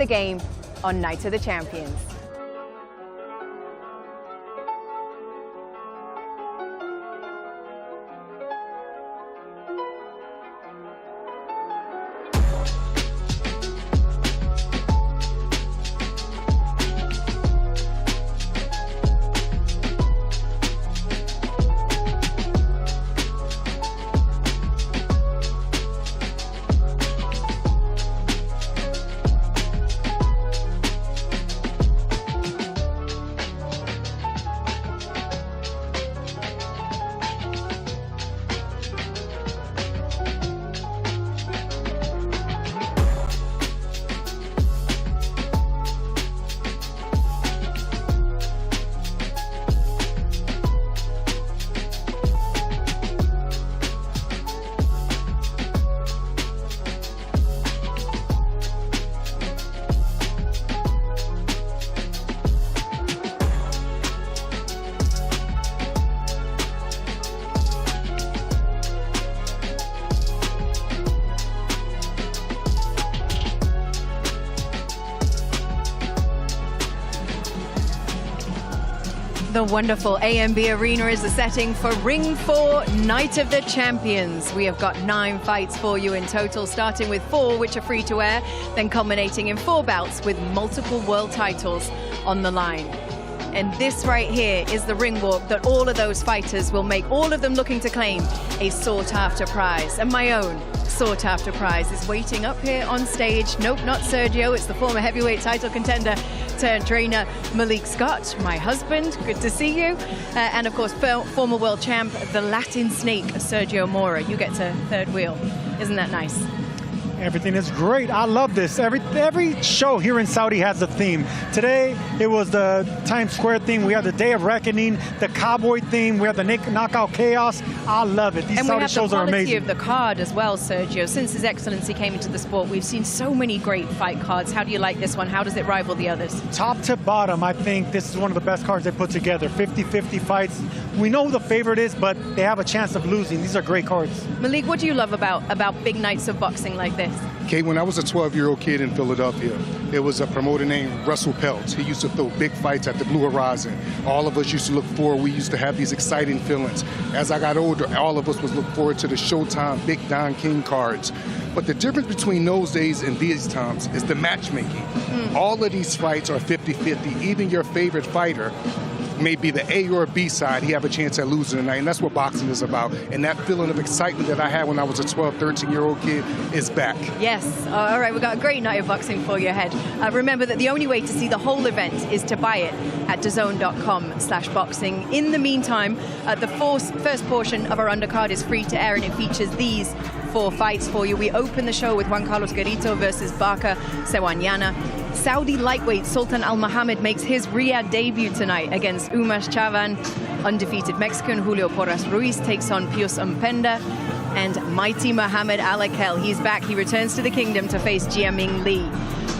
the game on Night of the Champions. The wonderful AMB Arena is the setting for Ring 4 Night of the Champions. We have got 9 fights for you in total, starting with 4 which are free to air, then culminating in 4 bouts with multiple world titles on the line. And this right here is the ring walk that all of those fighters will make, all of them looking to claim a sought-after prize. And my own sought-after prize is waiting up here on stage. Nope, not Sergio, it's the former heavyweight title contender turned trainer Malik Scott, my husband, good to see you. And of course, former world champ, the Latin snake, Sergio Mora. You get to third wheel. Isn't that nice? Everything is great. I love this. Every show here in Saudi has a theme. Today, it was the Times Square theme. We have the Day of Reckoning, the Cowboy theme. We have the Knockout Chaos. I love it. These Saudi shows are amazing. And we have the quality of the card as well, Sergio. Since His Excellency came into the sport, we've seen so many great fight cards. How do you like this one? How does it rival the others? Top to bottom, I think this is one of the best cards they put together. 50-50 fights. We know who the favorite is, but they have a chance of losing. These are great cards. Malik, what do you love about big nights of boxing like this? Kate, when I was a 12-year-old kid in Philadelphia, there was a promoter named Russell Peltz. He used to throw big fights at the Blue Horizon. All of us used to look forward. We used to have these exciting feelings. As I got older, all of us was look forward to the Showtime Big Don King cards. But the difference between those days and these times is the matchmaking. All of these fights are 50-50. Even your favorite fighter may be the A or B side, he have a chance at losing tonight, and that's what boxing is about. And that feeling of excitement that I had when I was a 12, 13-year-old kid is back. Yes. All right, we've got a great night of boxing for you ahead. Remember that the only way to see the whole event is to buy it at DAZN.com/boxing. In the meantime, the first portion of our undercard is free to air, and it features these 4 fights for you. We open the show with Juan Carlos Garito versus Barca Sewanyana. Saudi lightweight Sultan Al Mohammed makes his Riyadh debut tonight against Umas Chavan. Undefeated Mexican Julio Porras Ruiz takes on Pius Mpenda. And mighty Muhammad Alakel, he's back. He returns to the kingdom to face Jiaming Lee.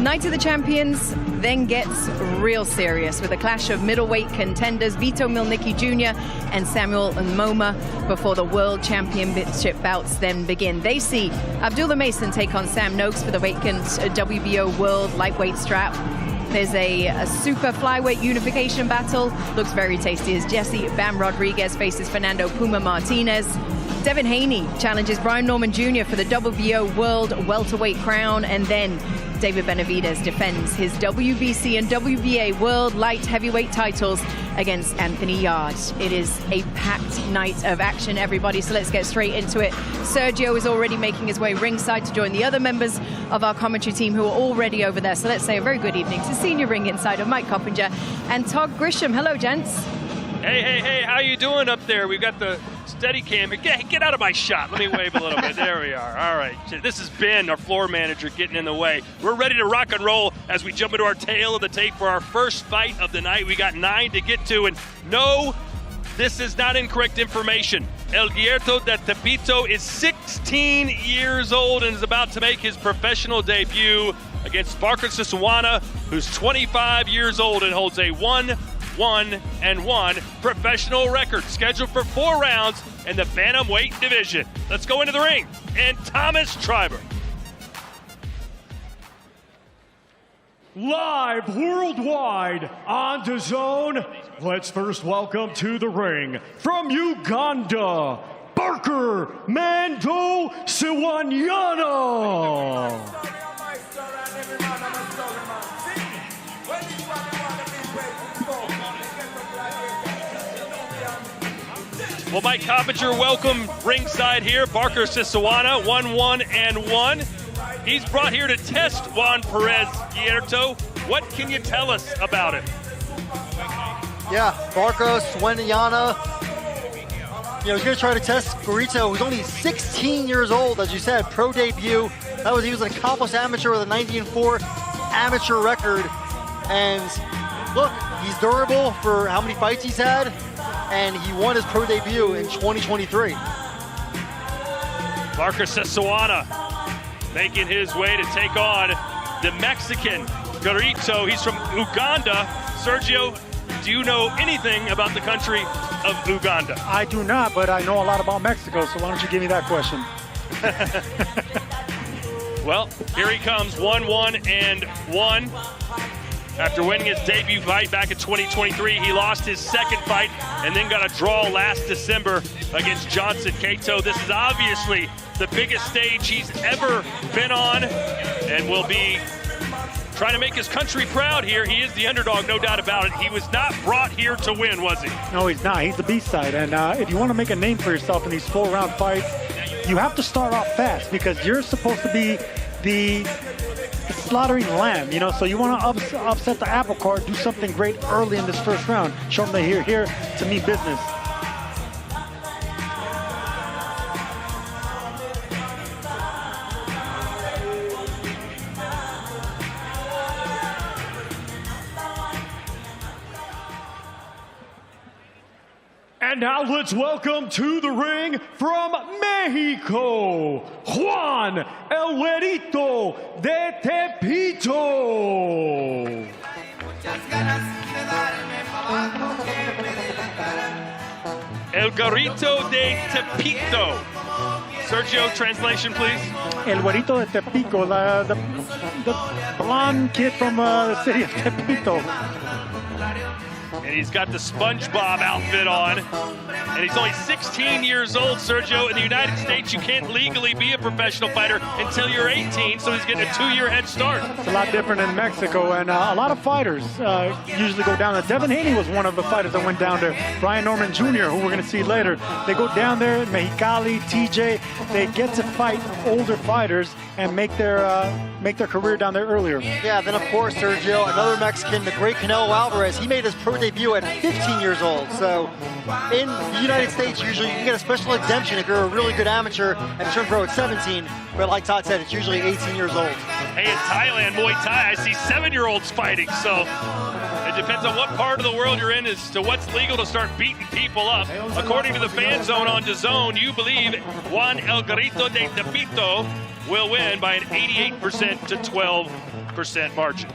Night of the Champions then gets real serious with a clash of middleweight contenders Vito Milnicki Jr. and Samuel Nmoma before the World Championship bouts then begin. They see Abdullah Mason take on Sam Noakes for the vacant WBO World Lightweight strap. There's a super flyweight unification battle. Looks very tasty as Jesse Bam Rodriguez faces Fernando Puma Martinez. Devin Haney challenges Brian Norman Jr. for the WBO World Welterweight crown, and then David Benavidez defends his WBC and WBA World Light Heavyweight titles against Anthony Yarde. It is a packed night of action, everybody, so let's get straight into it. Sergio is already making his way ringside to join the other members of our commentary team who are already over there. So let's say a very good evening to senior ring insider Mike Coppinger and Todd Grisham. Hello, gents. Hey, how you doing up there? We've got the steady cam. Get out of my shot. Let me wave a little bit. There we are. All right. This is Ben, our floor manager, getting in the way. We're ready to rock and roll as we jump into our tail of the tape for our first fight of the night. We got 9 to get to, and no, this is not incorrect information. El Guierto de Tepito is 16 years old and is about to make his professional debut against Barca Siswana, who's 25 years old and holds a 1-1-1 professional record, scheduled for 4 rounds in the bantamweight division. Let's go into the ring. And Thomas Triber. Live worldwide on DAZN, let's first welcome to the ring from Uganda, Barker Mando Siwanyana. Well, Mike Coppinger, welcome ringside here. Barker Sisawana, 1-1-1. He's brought here to test Juan Perez Hierto. What can you tell us about him? Yeah, Barker Siwanyana. He's going to try to test Garito, who's only 16 years old, as you said, pro debut. He was an accomplished amateur with a 90-4 amateur record. And look, he's durable for how many fights he's had. And he won his pro debut in 2023. Barker Sisawana making his way to take on the Mexican Garito. He's from Uganda. Sergio, do you know anything about the country of Uganda? I do not, but I know a lot about Mexico, so why don't you give me that question? Well, here he comes, 1-1-1. After winning his debut fight back in 2023, he lost his second fight and then got a draw last December against Johnson Cato. This is obviously the biggest stage he's ever been on and will be trying to make his country proud here. He is the underdog, no doubt about it. He was not brought here to win, was he? No, he's not. He's the B-side. And if you want to make a name for yourself in these 4-round fights, you have to start off fast because you're supposed to be the slaughtering lamb, so you want to upset the apple cart, do something great early in this first round. Show them that you're here to mean business. And now let's welcome to the ring from Mexico, Juan El Güerito de Tepito. El Garito de Tepito. Sergio, translation, please. El Güerito de Tepico, the blonde kid from the city of Tepito. And he's got the SpongeBob outfit on. And he's only 16 years old, Sergio. In the United States, you can't legally be a professional fighter until you're 18, so he's getting a 2-year head start. It's a lot different in Mexico, and a lot of fighters usually go down there. Devin Haney was one of the fighters that went down there. Brian Norman Jr., who we're going to see later. They go down there, Mexicali, TJ. They get to fight older fighters and make their career down there earlier. Yeah, then of course, Sergio, another Mexican, the great Canelo Alvarez. He made his pro debut at 15 years old. So in the United States, usually you can get a special exemption if you're a really good amateur and turn pro at 17. But like Todd said, it's usually 18 years old. Hey, in Thailand, Muay Thai, I see 7-year-olds fighting. So it depends on what part of the world you're in as to what's legal to start beating people up. According to the Fan Zone on DAZN, you believe Juan El Garito de Tepito will win by an 88% to 12% margin.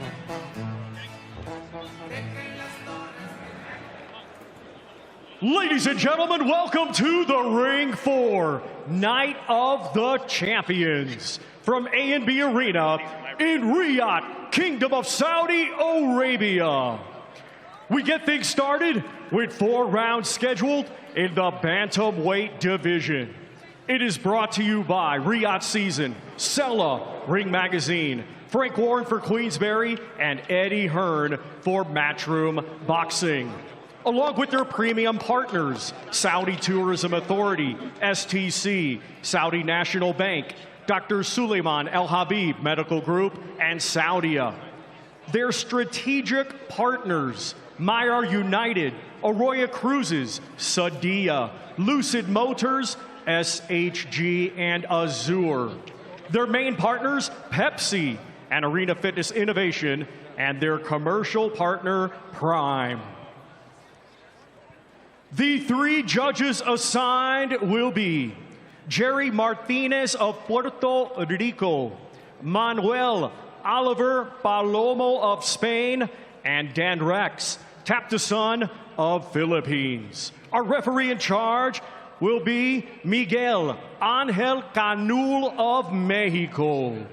Ladies and gentlemen, welcome to the ring for Night of the Champions from A&B Arena in Riyadh, Kingdom of Saudi Arabia. We get things started with 4 rounds scheduled in the bantamweight division. It is brought to you by Riyadh Season, Sella, Ring Magazine, Frank Warren for Queensberry, and Eddie Hearn for Matchroom Boxing. Along with their premium partners, Saudi Tourism Authority, STC, Saudi National Bank, Dr. Suleiman El Habib Medical Group, and Saudia. Their strategic partners, Meyer United, Arroyo Cruises, Sadia, Lucid Motors, SHG, and Azure. Their main partners, Pepsi, and Arena Fitness Innovation, and their commercial partner, Prime. The 3 judges assigned will be Jerry Martinez of Puerto Rico, Manuel Oliver Palomo of Spain, and Dan Rex Taptason of Philippines. Our referee in charge will be Miguel Angel Canul of Mexico.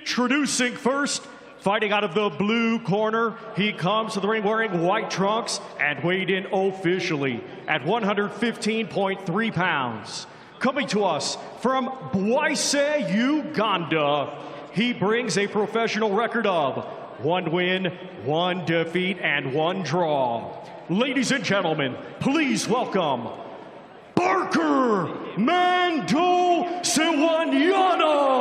Introducing first, fighting out of the blue corner, he comes to the ring wearing white trunks and weighed in officially at 115.3 pounds. Coming to us from Bwaise, Uganda, he brings a professional record of 1 win, 1 defeat, and 1 draw. Ladies and gentlemen, please welcome Barker Mando Sewanyana.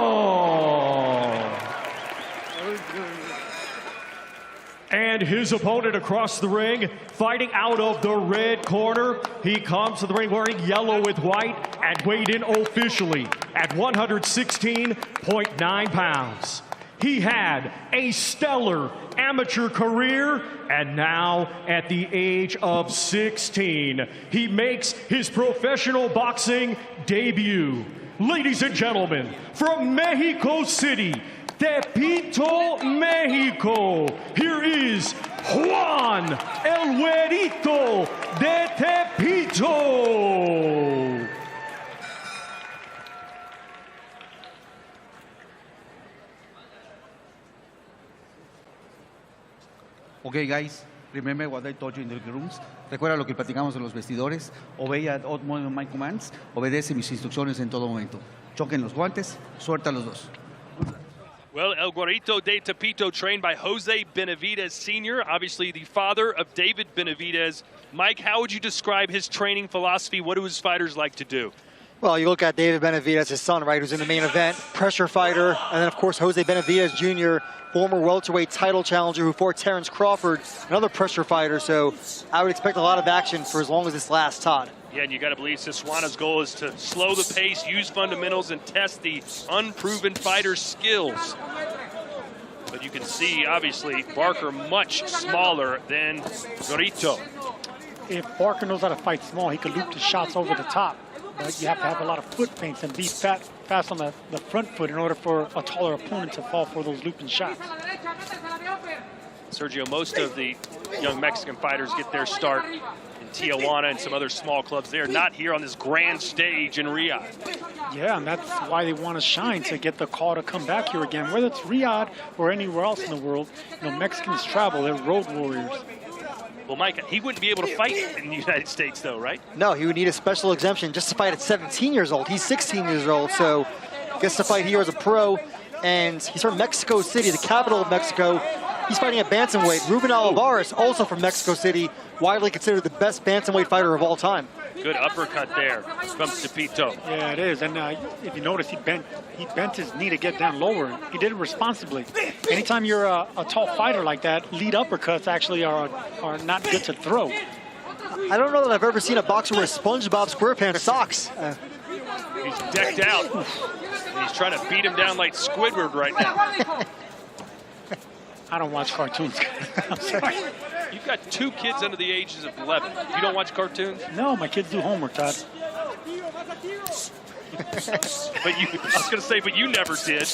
And his opponent across the ring, fighting out of the red corner, he comes to the ring wearing yellow with white and weighed in officially at 116.9 pounds. He had a stellar amateur career, and now at the age of 16, he makes his professional boxing debut. Ladies and gentlemen, from Mexico City, Tepito, Mexico, here is Juan El Güerito de Tepito. Okay, guys, remember what I told you in the rooms. Recuerda lo que platicamos en los vestidores. Obey at all my commands. Obedece mis instrucciones en todo momento. Choquen los guantes, suelta los dos. Well, El Güerito de Tepito, trained by Jose Benavidez Sr., obviously the father of David Benavidez. Mike, how would you describe his training philosophy? What do his fighters like to do? Well, you look at David Benavidez, his son, right, who's in the main event, pressure fighter, and then, of course, Jose Benavidez Jr., former welterweight title challenger who fought Terrence Crawford, another pressure fighter. So I would expect a lot of action for as long as this lasts, Todd. Yeah, and you got to believe Siswana's goal is to slow the pace, use fundamentals, and test the unproven fighter's skills. But you can see, obviously, Barker much smaller than Güerito. If Barker knows how to fight small, he could loop the shots over the top. But you have to have a lot of foot feints and be fast on the front foot in order for a taller opponent to fall for those looping shots. Sergio, most of the young Mexican fighters get their start in Tijuana and some other small clubs. They are not here on this grand stage in Riyadh. Yeah, and that's why they want to shine, to get the call to come back here again. Whether it's Riyadh or anywhere else in the world, you know, Mexicans travel, they're road warriors. Well, Mike, he wouldn't be able to fight in the United States, though, right? No, he would need a special exemption just to fight at 17 years old. He's 16 years old, so gets to fight here as a pro. And he's from Mexico City, the capital of Mexico. He's fighting at bantamweight. Ruben Olivares, also from Mexico City, widely considered the best bantamweight fighter of all time. Good uppercut there from Tepito. Yeah, it is. And if you notice, he bent his knee to get down lower. He did it responsibly. Anytime you're a tall fighter like that, lead uppercuts actually are not good to throw. I don't know that I've ever seen a boxer wear SpongeBob SquarePants socks. He's decked out. And he's trying to beat him down like Squidward right now. I don't watch cartoons. I'm sorry. You've got 2 kids under the ages of 11. You don't watch cartoons? No, my kids do homework, Todd. But I was going to say, but you never did.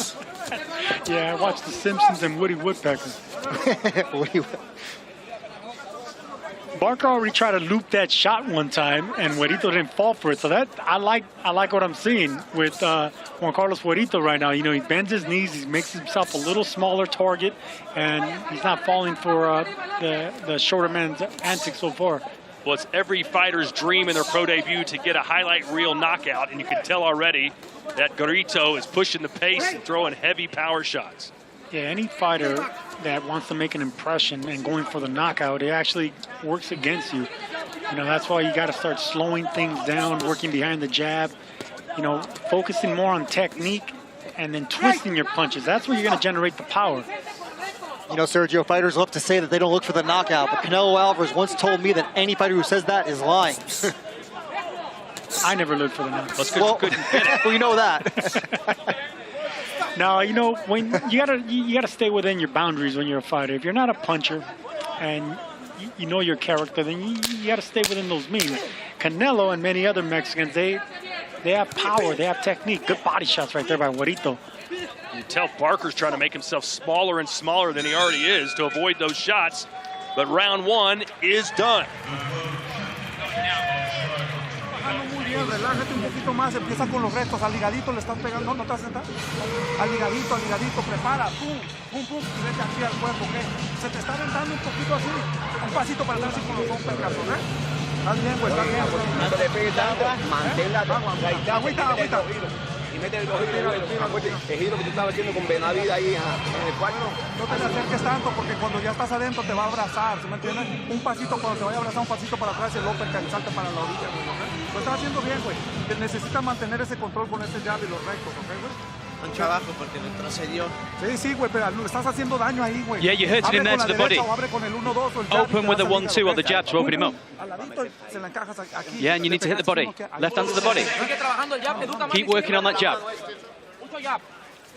Yeah, I watched The Simpsons and Woody Woodpecker. Barker already tried to loop that shot one time, and Güerito didn't fall for it. So that I like what I'm seeing with Juan Carlos Güerito right now. You know, he bends his knees, he makes himself a little smaller target, and he's not falling for the shorter man's antics so far. Well, it's every fighter's dream in their pro debut to get a highlight reel knockout, and you can tell already that Güerito is pushing the pace and throwing heavy power shots. Yeah, any fighter that wants to make an impression and going for the knockout, it actually works against you. You know, that's why you got to start slowing things down, working behind the jab, you know, focusing more on technique and then twisting your punches. That's where you're going to generate the power. You know, Sergio, fighters love to say that they don't look for the knockout, but Canelo Alvarez once told me that any fighter who says that is lying. I never looked for the knockout. That's because you couldn't get it. Well, you know that. No, you know, when you gotta stay within your boundaries when you're a fighter. If you're not a puncher and you know your character, then you gotta stay within those means. Canelo and many other Mexicans, they have power, they have technique. Good body shots right there by Güerito. You tell Barker's trying to make himself smaller and smaller than he already is to avoid those shots. But round 1 is done. poquito más, empieza con los rectos, al ligadito le estás pegando, no te vas a sentar, al ligadito, prepara, pum, pum, pum, y vete aquí al cuerpo, ¿ok? Se te está aventando un poquito así, un pasito para atrás y con los uppercuts, ¿ok? Estás bien, güey, estás bien. No te le pegues tanto, manténla agüita. y mete el giro que tú estabas haciendo con Benavidez ahí en el cuarto. No te le acerques tanto porque cuando ya estás adentro te va a abrazar, ¿sí me entiendes? Un pasito cuando te vaya a abrazar, un pasito para atrás y el uppercut y salte para la orilla, güey, ¿ok? Lo estás haciendo bien, güey. Necesitas mantener ese control con ese jab y los rectos, ¿ok, güey? Mucho abajo porque retrocedió. Sí, güey, pero estás haciendo daño ahí, güey. Yeah, you hurt him in there to the body. Open with the 1-2 or the jab to open him up. Yeah, and you need to hit the body. Left hand to the body. Keep working on that jab.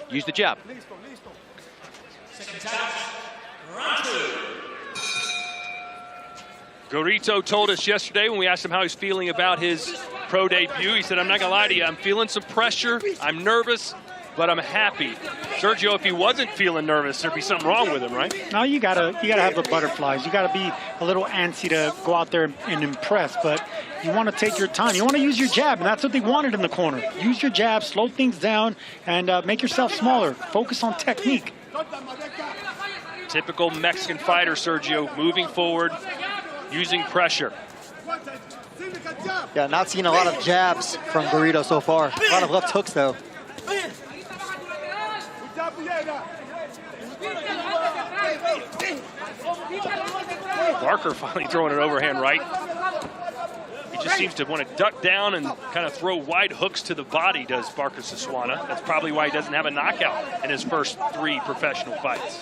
Use the jab. Gorito told us yesterday when we asked him how he's feeling about his pro debut, he said, I'm not gonna lie to you, I'm feeling some pressure, I'm nervous, but I'm happy. Sergio, if he wasn't feeling nervous, there'd be something wrong with him, right? No, you gotta have the butterflies. You gotta be a little antsy to go out there and impress, but you want to take your time. You want to use your jab, and that's what they wanted in the corner. Use your jab, slow things down, and make yourself smaller. Focus on technique. Typical Mexican fighter, Sergio, moving forward, using pressure. Yeah, not seeing a lot of jabs from Gorito so far. A lot of left hooks, though. Barker finally throwing an overhand right. He just seems to want to duck down and kind of throw wide hooks to the body, does Barker Siswana. That's probably why he doesn't have a knockout in his first 3 professional fights.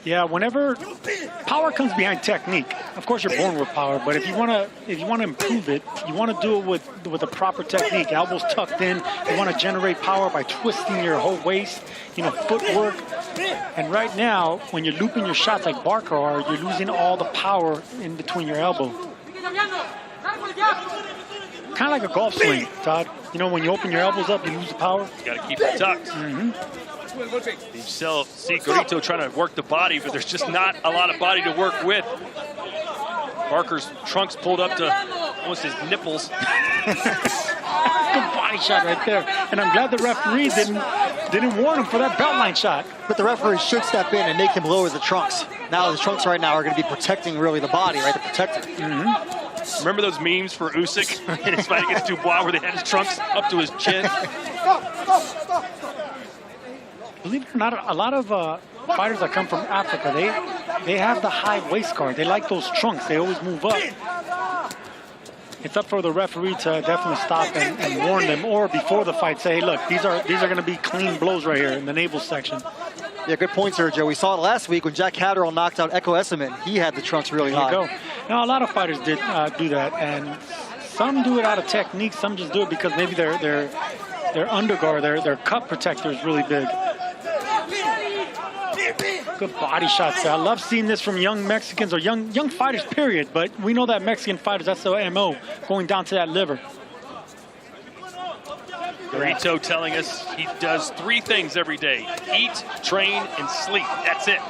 Yeah, whenever power comes behind technique, of course you're born with power, but if you want to improve it, you want to do it with a proper technique. Elbows tucked in. You want to generate power by twisting your whole waist, footwork. And right now, when you're looping your shots like Barker are, you're losing all the power in between your elbow. Kind of like a golf swing, Todd. When you open your elbows up, you lose the power. You got to keep it tucked. You still see Gorito trying to work the body, but there's just not a lot of body to work with. Barker's trunks pulled up to almost his nipples. Good body shot right there. And I'm glad the referee didn't warn him for that belt line shot. But the referee should step in and make him lower the trunks. Now the trunks right now are going to be protecting really the body, right? To protect it. Remember those memes for Usyk in his fight against Dubois where they had his trunks up to his chin? Believe it or not, a lot of fighters that come from Africa, they have the high waist guard. They like those trunks. They always move up. It's up for the referee to definitely stop and warn them, or before the fight say, hey, look, these are going to be clean blows right here in the navel section. Yeah, good point, Sergio. We saw it last week when Jack Catterall knocked out Echo Esserman. He had the trunks really high. There you go. Now, a lot of fighters did do that, and some do it out of technique. Some just do it because maybe their underguard, their cup protector is really big. Good body shots there. I love seeing this from young Mexicans or young fighters, period. But we know that Mexican fighters, that's their MO, going down to that liver. Gorito telling us he does 3 things every day: eat, train, and sleep. That's it.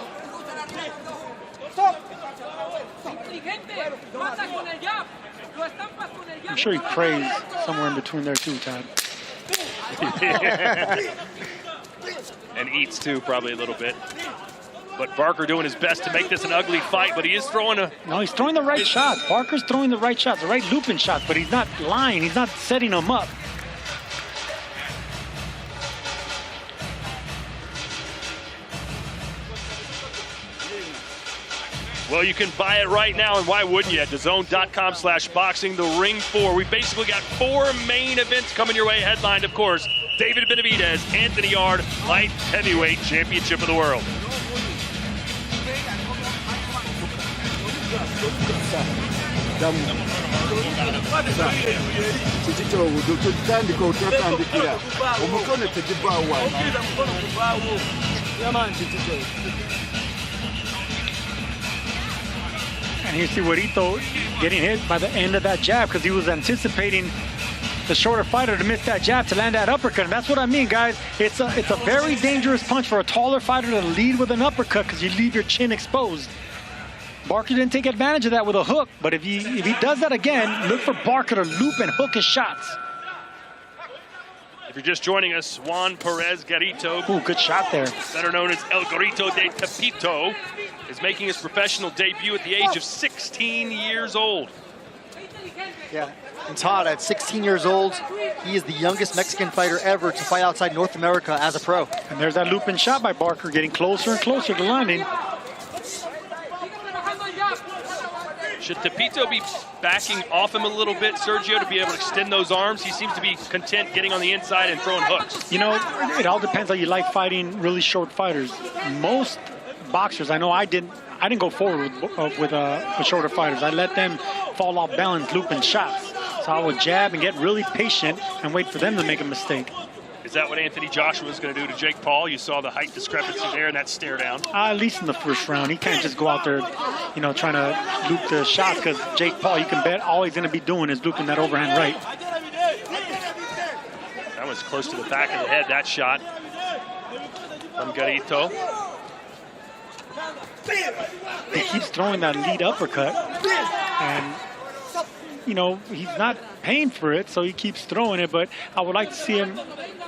I'm sure he prays somewhere in between there too, Todd. And eats too, probably a little bit. But Barker doing his best to make this an ugly fight, but he is throwing a... No, he's throwing the right shots. Barker's throwing the right shots, the right looping shots, but he's not lying. He's not setting them up. Well, you can buy it right now, and why wouldn't you? At DAZN.com/boxing, the Ring 4. We've basically got 4 main events coming your way, headlined, of course, David Benavidez, Anthony Yarde, Light Heavyweight Championship of the World. And you see Gorito getting hit by the end of that jab because he was anticipating the shorter fighter to miss that jab to land that uppercut. And that's what I mean, guys. It's a very dangerous punch for a taller fighter to lead with an uppercut because you leave your chin exposed. Barker didn't take advantage of that with a hook, but if he does that again, look for Barker to loop and hook his shots. If you're just joining us, Juan Perez Garito, Ooh, good shot there. better known as El Garito de Tepito, is making his professional debut at the age of 16 years old. Yeah, and Todd, at 16 years old, he is the youngest Mexican fighter ever to fight outside North America as a pro. And there's that looping shot by Barker, getting closer and closer to landing. Should Tepito be backing off him a little bit, Sergio, to be able to extend those arms? He seems to be content getting on the inside and throwing hooks. You know, it all depends how you like fighting really short fighters. Most boxers, I know I didn't go forward with shorter fighters. I let them fall off balance, looping shots. So I would jab and get really patient and wait for them to make a mistake. Is that what Anthony Joshua is going to do to Jake Paul? You saw the height discrepancy there and that stare down. At least in the first round. He can't just go out there, you know, trying to loop the shots, because Jake Paul, you can bet all he's going to be doing is looping that overhand right. That was close to the back of the head, that shot from Garito. He keeps throwing that lead uppercut, and you know, he's not paying for it, so he keeps throwing it, but I would like to see him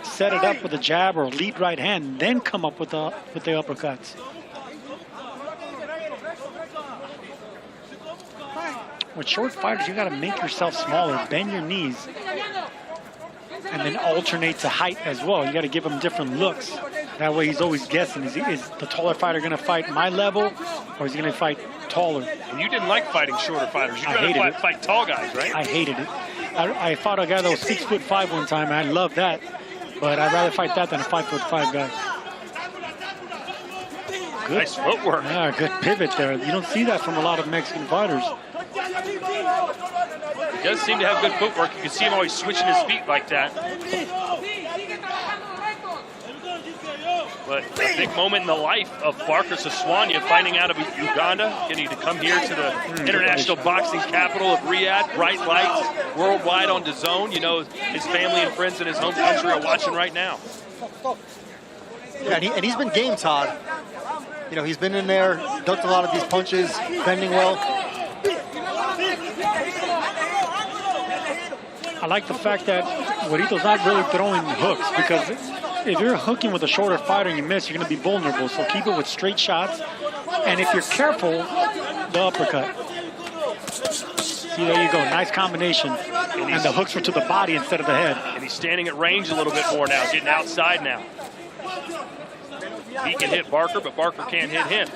set it up with a jab or a lead right hand, then come up with the uppercuts. With short fighters, you got to make yourself smaller, bend your knees, and then alternate to height as well. You got to give him different looks. That way he's always guessing, is the taller fighter going to fight my level, or is he going to fight taller? And you didn't like fighting shorter fighters. You'd rather fight tall guys, right? I hated it. I fought a guy that was 6'5" one time, and I loved that. But I'd rather fight that than a 5'5" guy. Good. Nice footwork. Yeah, good pivot there. You don't see that from a lot of Mexican fighters. He does seem to have good footwork. You can see him always switching his feet like that. But a big moment in the life of Barker Siswanya, fighting out of Uganda, getting to come here to the international boxing capital of Riyadh. Bright lights worldwide on DAZN. You know, his family and friends in his home country are watching right now. Yeah, and he's been game, Todd. You know, he's been in there, ducked a lot of these punches, bending well. I like the fact that Guarito's not really throwing hooks, because if you're hooking with a shorter fighter and you miss, you're going to be vulnerable. So keep it with straight shots. And if you're careful, the uppercut. See, there you go. Nice combination. And the hooks were to the body instead of the head. And he's standing at range a little bit more now, getting outside now. He can hit Barker, but Barker can't hit him.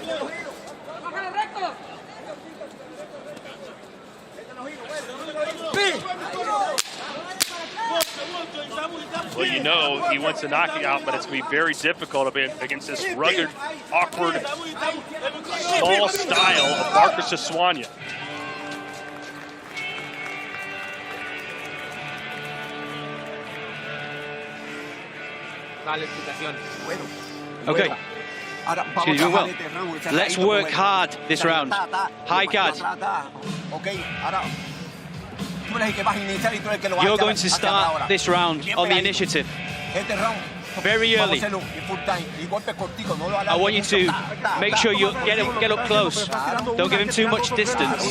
Well, you know he wants to knock you out, but it's going to be very difficult against this rugged, awkward, small style of Barker Siswanya. Okay. She's doing well. Let's work hard this round. High guard. You're going to start this round on the initiative. Very early. I want you to make sure you get up close. Don't give him too much distance.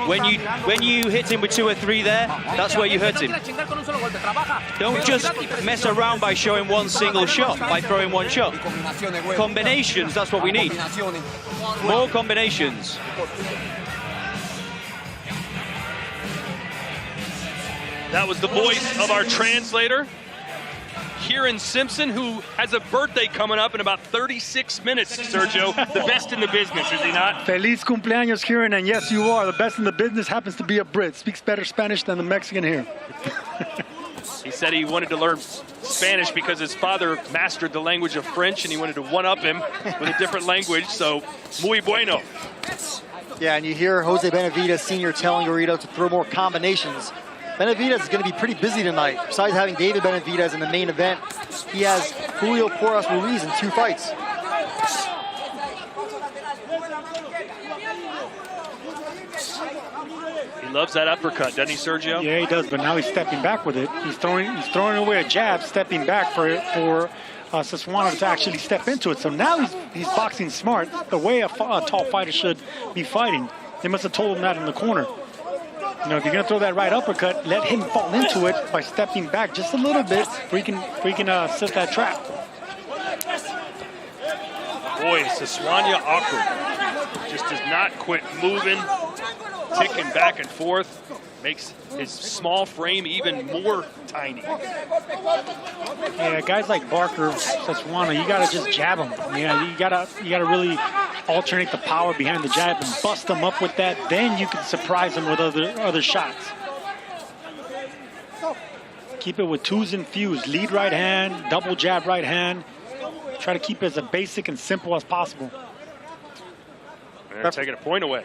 When you hit him with 2 or 3 there, that's where you hurt him. Don't just mess around by showing one single shot, by throwing one shot. Combinations, that's what we need. More combinations. That was the voice of our translator, Kieran Simpson, who has a birthday coming up in about 36 minutes, Sergio. The best in the business, is he not? Feliz cumpleaños, Kieran, and yes, you are. The best in the business happens to be a Brit. Speaks better Spanish than the Mexican here. He said he wanted to learn Spanish because his father mastered the language of French, and he wanted to one-up him with a different language, so muy bueno. Yeah, and you hear Jose Benavidez Sr. telling Garito to throw more combinations. Benavidez is going to be pretty busy tonight. Besides having David Benavidez in the main event, he has Julio Porras Ruiz in 2 fights. He loves that uppercut, doesn't he, Sergio? Yeah, he does, but now he's stepping back with it. He's throwing away a jab, stepping back for Siswanya to actually step into it. So now he's boxing smart, the way a tall fighter should be fighting. They must have told him that in the corner. You know, if you're going to throw that right uppercut, let him fall into it by stepping back just a little bit where he can set that trap. Boy, Siswanya awkward. Just does not quit moving, ticking back and forth. Makes his small frame even more tiny. Yeah, guys like Barker, Siswanya, you gotta just jab him. Yeah, you gotta really alternate the power behind the jab and bust them up with that. Then you can surprise them with other shots. Keep it with twos and fews. Lead right hand, double jab right hand. Try to keep it as basic and simple as possible. They're taking a point away.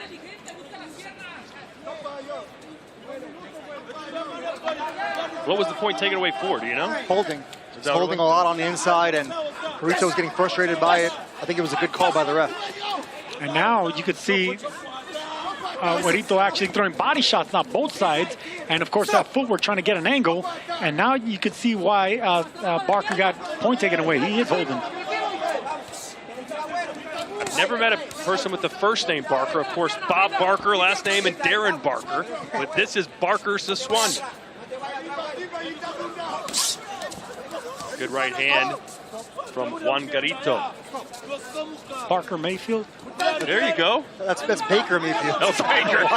What was the point taken away for, do you know? Holding. He's holding a lot on the inside, and Carito was getting frustrated by it. I think it was a good call by the ref. And now you could see Guerrito actually throwing body shots, not both sides. And of course, that footwork trying to get an angle. And now you could see why Barker got point taken away. He is holding. Never met a person with the first name Barker. Of course, Bob Barker, last name, and Darren Barker. But this is Barker Siswanya. Good right hand from Juan Guerrito. Barker Mayfield. There you go. That's Baker Mayfield. Oh, Baker.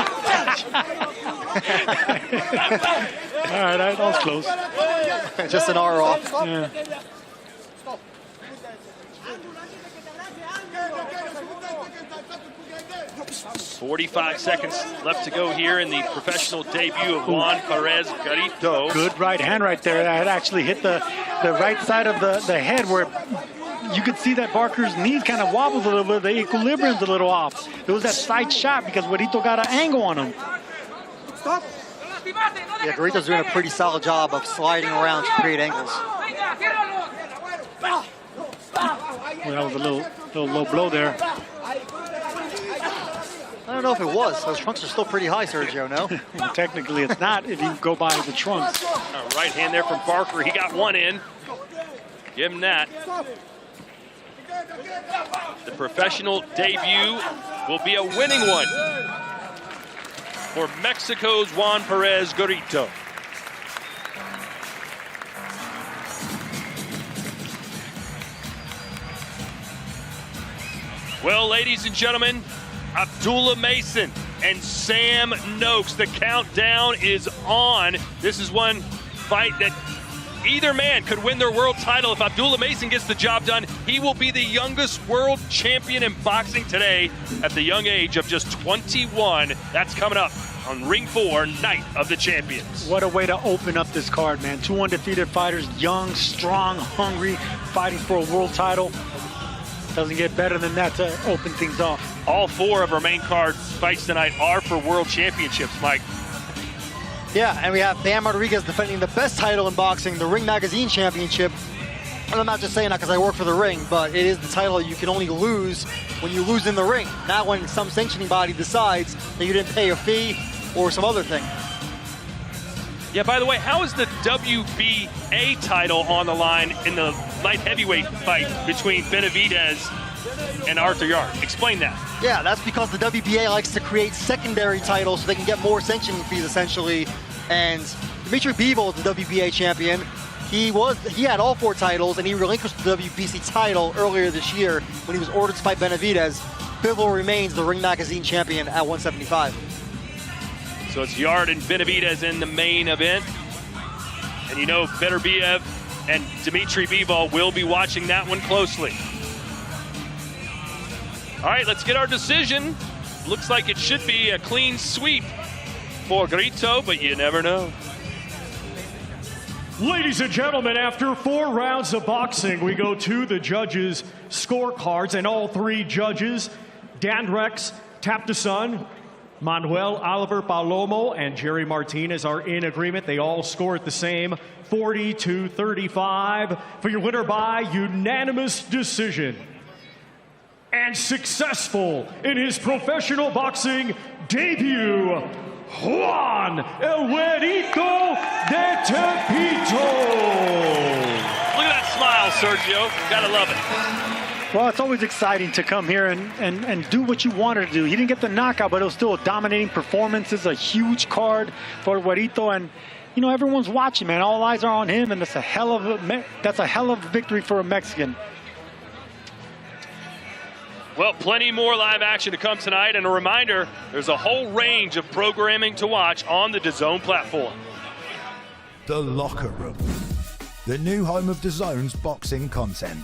All right, that was close. Just an R off. Yeah. .45 seconds left to go here in the professional debut of Juan Perez Guerrito. Good right hand right there. That actually hit the right side of the head where you could see that Barker's knees kind of wobbled a little bit. The equilibrium's a little off. It was that side shot because Guerrito got an angle on him. Yeah, Guerrito's doing a pretty solid job of sliding around to create angles. Well, that was a little low blow there. I don't know if it was. Those trunks are still pretty high, Sergio, no? Well, technically, it's not if you go by the trunks. Right hand there from Barker. He got one in. Give him that. The professional debut will be a winning one for Mexico's Juan Perez Guerrito. Well, ladies and gentlemen, Abdullah Mason and Sam Noakes. The countdown is on. This is one fight that either man could win their world title. If Abdullah Mason gets the job done, he will be the youngest world champion in boxing today at the young age of just 21. That's coming up on Ring 4, Night of the Champions. What a way to open up this card, man. Two undefeated fighters, young, strong, hungry, fighting for a world title. Doesn't get better than that to open things off. All four of our main card fights tonight are for world championships, Mike. Yeah, and we have Bam Rodriguez defending the best title in boxing, the Ring Magazine Championship. And I'm not just saying that because I work for the Ring, but it is the title you can only lose when you lose in the ring, not when some sanctioning body decides that you didn't pay a fee or some other thing. Yeah, by the way, how is the WBA title on the line in the light heavyweight fight between Benavidez and Arthur Yarde? Explain that. Yeah, that's because the WBA likes to create secondary titles so they can get more sanctioning fees, essentially. And Dimitri Bivol is the WBA champion. He had all four titles, and he relinquished the WBC title earlier this year when he was ordered to fight Benavidez. Bivol remains the Ring Magazine champion at 175. So it's Yarde and Benavidez in the main event. And you know Beterbiev and Dimitri Bivol will be watching that one closely. All right, let's get our decision. Looks like it should be a clean sweep for Guerrito, but you never know. Ladies and gentlemen, after 4 rounds of boxing, we go to the judges' scorecards, and all 3 judges, Dan Rex, Taptasun, Manuel Oliver Palomo, and Jerry Martinez are in agreement. They all score at the same 40-35 for your winner by unanimous decision. And successful in his professional boxing debut, Juan El Güerito de Tepito. Look at that smile, Sergio. Gotta love it. Well, it's always exciting to come here and do what you wanted to do. He didn't get the knockout, but it was still a dominating performance. It's a huge card for Güerito, and you know everyone's watching, man. All eyes are on him, and that's a hell of a victory for a Mexican. Well, plenty more live action to come tonight, and a reminder, there's a whole range of programming to watch on the DAZN platform. The Locker Room, the new home of DAZN's boxing content.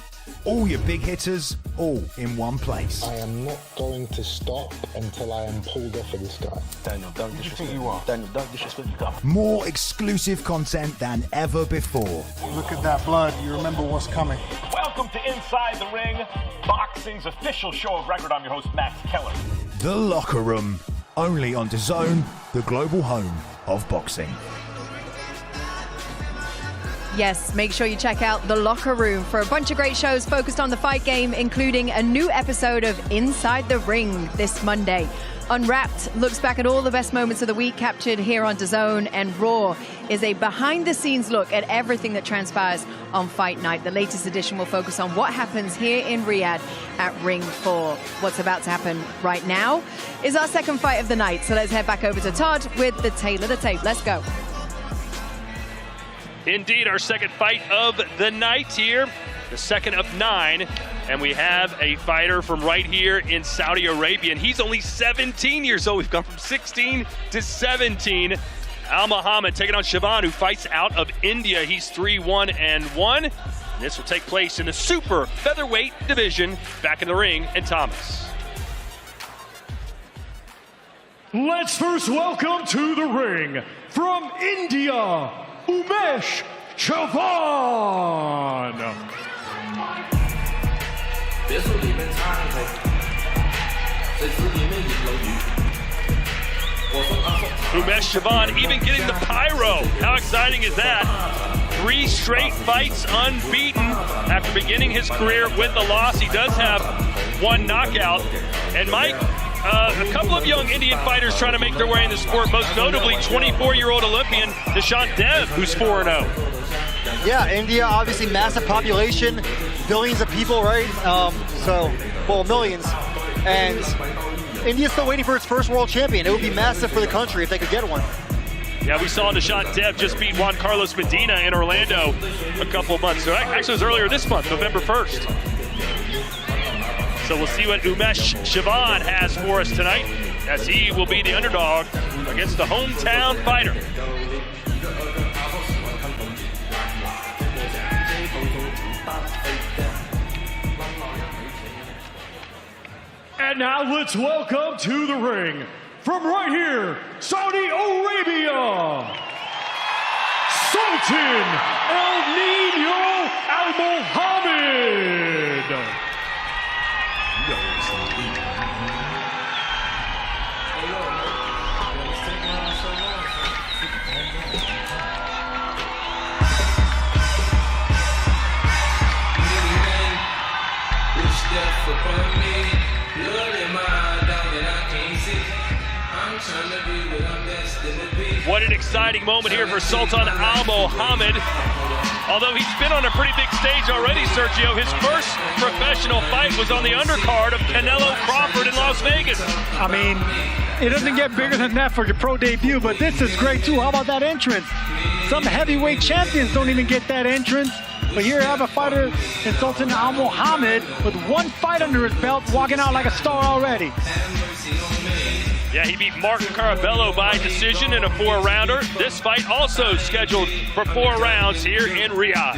All your big hitters, all in one place. I am not going to stop until I am pulled off of this guy. Daniel, don't disrespect you are. Daniel, don't disrespect you. More exclusive content than ever before. Look at that blood. You remember what's coming. Welcome to Inside the Ring, boxing's official show of record. I'm your host, Max Keller. The Locker Room, only on DAZN, the global home of boxing. Yes, make sure you check out The Locker Room for a bunch of great shows focused on the fight game, including a new episode of Inside the Ring this Monday. Unwrapped looks back at all the best moments of the week captured here on DAZN, and Raw is a behind-the-scenes look at everything that transpires on Fight Night. The latest edition will focus on what happens here in Riyadh at Ring 4. What's about to happen right now is our second fight of the night, so let's head back over to Todd with the tail of the tape. Let's go. Indeed, our second fight of the night here, the second of 9, and we have a fighter from right here in Saudi Arabia, and he's only 17 years old. We've gone from 16 to 17. Al Muhammad taking on Shivan, who fights out of India. He's 3-1-1. This will take place in the super featherweight division. Back in the ring, and Thomas. Let's first welcome to the ring from India, Umesh Chavan. Umesh Chavan even getting the pyro. How exciting is that? 3 straight fights unbeaten after beginning his career with a loss. He does have 1 knockout. And Mike, a couple of young Indian fighters trying to make their way in the sport, most notably 24-year-old Olympian Deshant Dev, who's 4-0. Yeah, India, obviously massive population, billions of people, right? Millions. And India's still waiting for its first world champion. It would be massive for the country if they could get one. Yeah, we saw Deshant Dev just beat Juan Carlos Medina in Orlando a couple of months ago. Actually, it was earlier this month, November 1st. So we'll see what Umesh Chavan has for us tonight, as he will be the underdog against the hometown fighter. And now let's welcome to the ring, from right here, Saudi Arabia, Sultan El Nino Al Mohammed. What an exciting moment here for Sultan Al Mohammed. Although he's been on a pretty big stage already, Sergio, his first professional fight was on the undercard of Canelo Crawford in Las Vegas. I mean, it doesn't get bigger than that for your pro debut, but this is great too. How about that entrance? Some heavyweight champions don't even get that entrance. But here you have a fighter in Sultan Al Mohammed with 1 fight under his belt, walking out like a star already. Yeah, he beat Martin Carabello by decision in a 4-rounder. This fight also scheduled for 4 rounds here in Riyadh.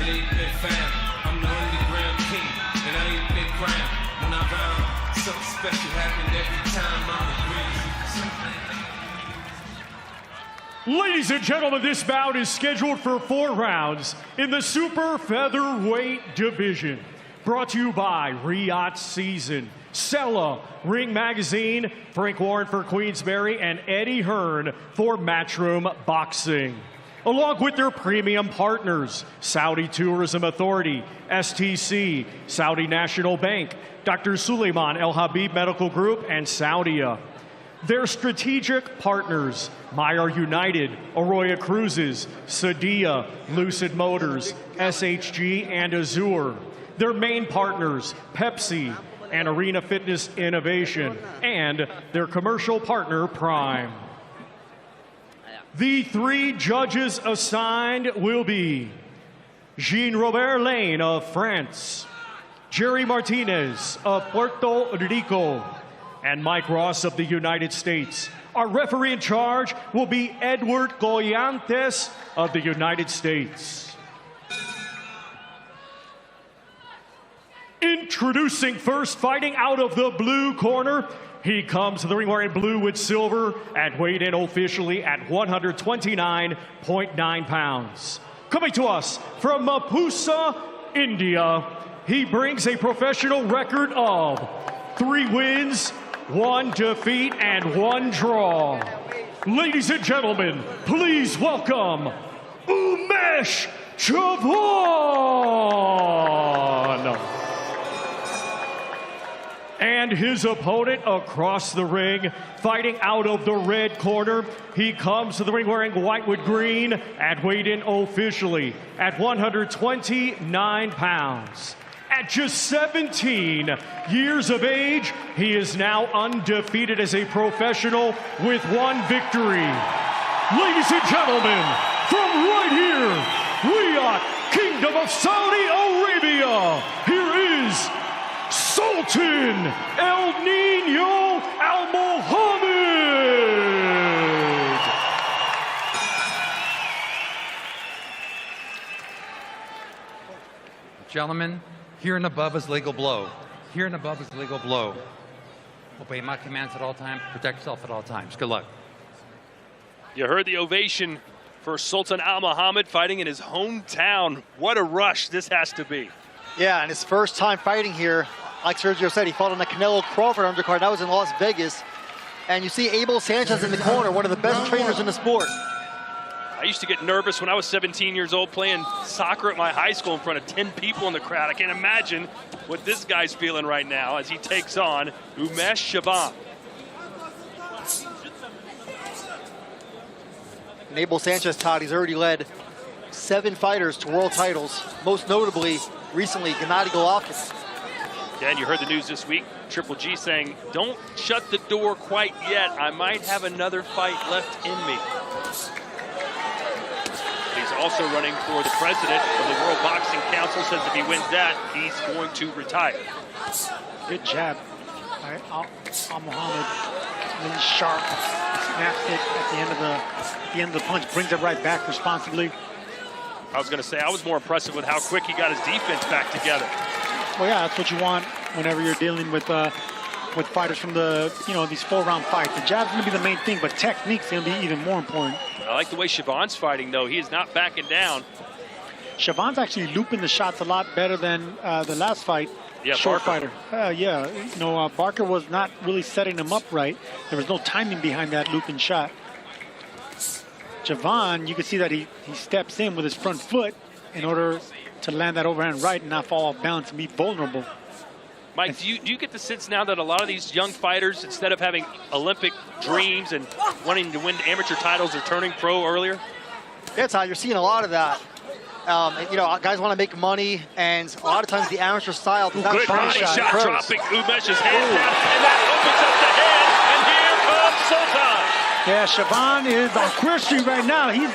Ladies and gentlemen, this bout is scheduled for 4 rounds in the super featherweight division. Brought to you by Riyadh Season, Sella, Ring Magazine, Frank Warren for Queensberry, and Eddie Hearn for Matchroom Boxing. Along with their premium partners, Saudi Tourism Authority, STC, Saudi National Bank, Dr. Suleiman El Habib Medical Group, and Saudia. Their strategic partners, Meyer United, Arroyo Cruises, Sadia, Lucid Motors, SHG, and Azure. their main partners, Pepsi and Arena Fitness Innovation, and their commercial partner, Prime. The 3 judges assigned will be Jean-Robert Lane of France, Jerry Martinez of Puerto Rico, and Mike Ross of the United States. Our referee in charge will be Edward Goyantes of the United States. Introducing first, fighting out of the blue corner. He comes to the ring wearing blue with silver and weighed in officially at 129.9 pounds. Coming to us from Mapusa, India, he brings a professional record of 3 wins, 1 defeat, and 1 draw. Ladies and gentlemen, please welcome Umesh Chavan. And his opponent across the ring, fighting out of the red corner. He comes to the ring wearing white with green and weighed in officially at 129 pounds. At just 17 years of age, he is now undefeated as a professional with 1 victory. Ladies and gentlemen, from right here, Riyadh, Kingdom of Saudi Arabia, here is Sultan El Nino Al Mohammed. Gentlemen, here and above is legal blow. Here and above is legal blow. Obey my commands at all times. Protect yourself at all times. Good luck. You heard the ovation for Sultan Al Mohammed fighting in his hometown. What a rush this has to be. Yeah, and his first time fighting here, like Sergio said, he fought on the Canelo Crawford undercard. That was in Las Vegas. And you see Abel Sanchez in the corner, one of the best trainers in the sport. I used to get nervous when I was 17 years old playing soccer at my high school in front of 10 people in the crowd. I can't imagine what this guy's feeling right now as he takes on Umesh Chavan. And Abel Sanchez, Todd, he's already led 7 fighters to world titles, most notably recently Gennady Golovkin. Dan, you heard the news this week. Triple G saying, don't shut the door quite yet. I might have another fight left in me. He's also running for the president of the World Boxing Council. Says if he wins that, he's going to retire. Good jab. Al Mohammed, really sharp, snaps it at the end of the punch, brings it right back responsibly. I was going to say, I was more impressive with how quick he got his defense back together. Well, yeah, that's what you want whenever you're dealing with fighters from the, these 4-round fights. The jab's going to be the main thing, but technique's going to be even more important. I like the way Chavan's fighting, though. He is not backing down. Chavan's actually looping the shots a lot better than the last fight. Yeah, short Barker. fighter. Barker was not really setting him up right. There was no timing behind that looping shot. Chavan, you can see that he steps in with his front foot in order to land that overhand right and not fall off balance and be vulnerable. Mike, do you get the sense now that a lot of these young fighters, instead of having Olympic dreams and wanting to win amateur titles, are turning pro earlier? Yeah, Todd, you're seeing a lot of that. Guys want to make money, and a lot of times the amateur style does not Good body shot dropping Umesh's hand down, and that opens up the head, and here comes Sultan. Yeah, Chavan is on Queer Street right now. His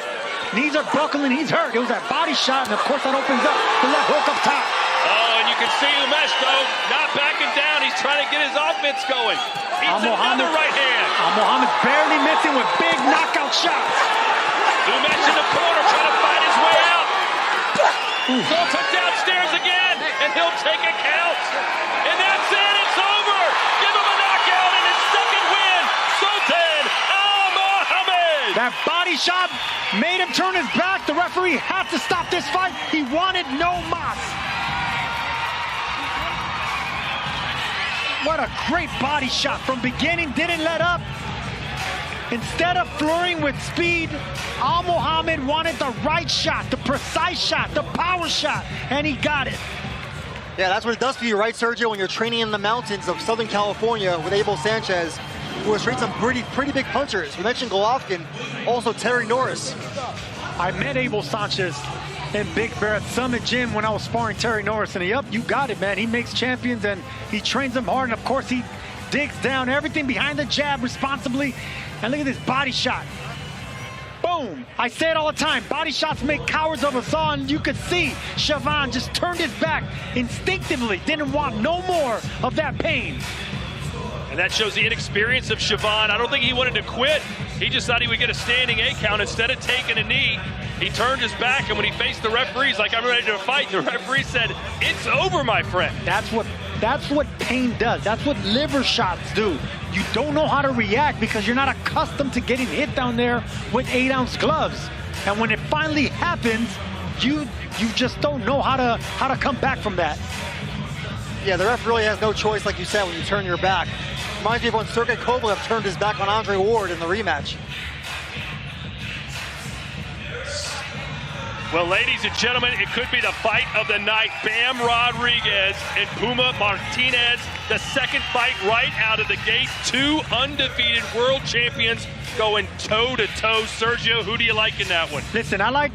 knees are buckling, he's hurt. It was that body shot, and of course that opens up the left hook up top. Oh, and you can see Umesh, though, not backing down. He's trying to get his offense going. He's another right hand. Al Mohammed's barely missing with big knockout shots. Umesh in the corner trying to fight his way out. Sultan downstairs again, and he'll take a count. And that's it, it's over. Give him a knockout in his second win. Sultan Al Mohammed. That body shot made him turn his back. The referee had to stop this fight. He wanted no mas. What a great body shot from beginning, didn't let up. Instead of flurrying with speed, Al Mohammed wanted the right shot, the precise shot, the power shot, and he got it. Yeah, that's what it does for you, right, Sergio, when you're training in the mountains of Southern California with Abel Sanchez, who has trained some pretty big punchers. We mentioned Golovkin, also Terry Norris. I met Abel Sanchez and Big Bear at Summit Gym when I was sparring Terry Norris. And yup, you got it, man. He makes champions and he trains them hard. And of course, he digs down everything behind the jab responsibly. And look at this body shot. Boom. I say it all the time. Body shots make cowards of us all. And you could see Siobhan just turned his back instinctively. Didn't want no more of that pain. And that shows the inexperience of Siobhan. I don't think he wanted to quit. He just thought he would get a standing 8 count instead of taking a knee. He turned his back, and when he faced the referees like, I'm ready to fight, the referee said, it's over, my friend. That's what pain does. That's what liver shots do. You don't know how to react because you're not accustomed to getting hit down there with 8-ounce gloves. And when it finally happens, you just don't know how to come back from that. Yeah, the ref really has no choice, like you said, when you turn your back. Reminds me of when Sergey Kovalev turned his back on Andre Ward in the rematch. Well, ladies and gentlemen, it could be the fight of the night. Bam Rodriguez and Puma Martinez, the second fight right out of the gate. 2 undefeated world champions going toe-to-toe. Sergio, who do you like in that one? Listen, I like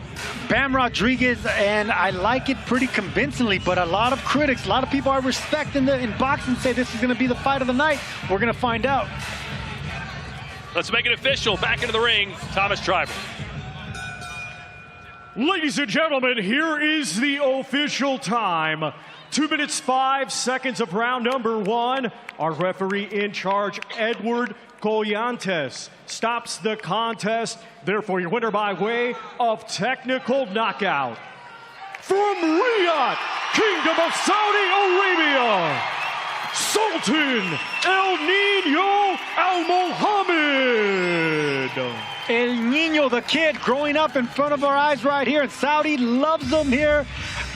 Bam Rodriguez, and I like it pretty convincingly, but a lot of critics, a lot of people I respect in boxing say this is going to be the fight of the night. We're going to find out. Let's make it official. Back into the ring, Thomas Triber. Ladies and gentlemen, here is the official time. 2 minutes, 5 seconds of round number 1. Our referee in charge, Edward Collantes, stops the contest. Therefore, your winner by way of technical knockout. From Riyadh, Kingdom of Saudi Arabia, Sultan El Niño Al Mohammed. El Niño, the kid growing up in front of our eyes right here in Saudi, loves them here.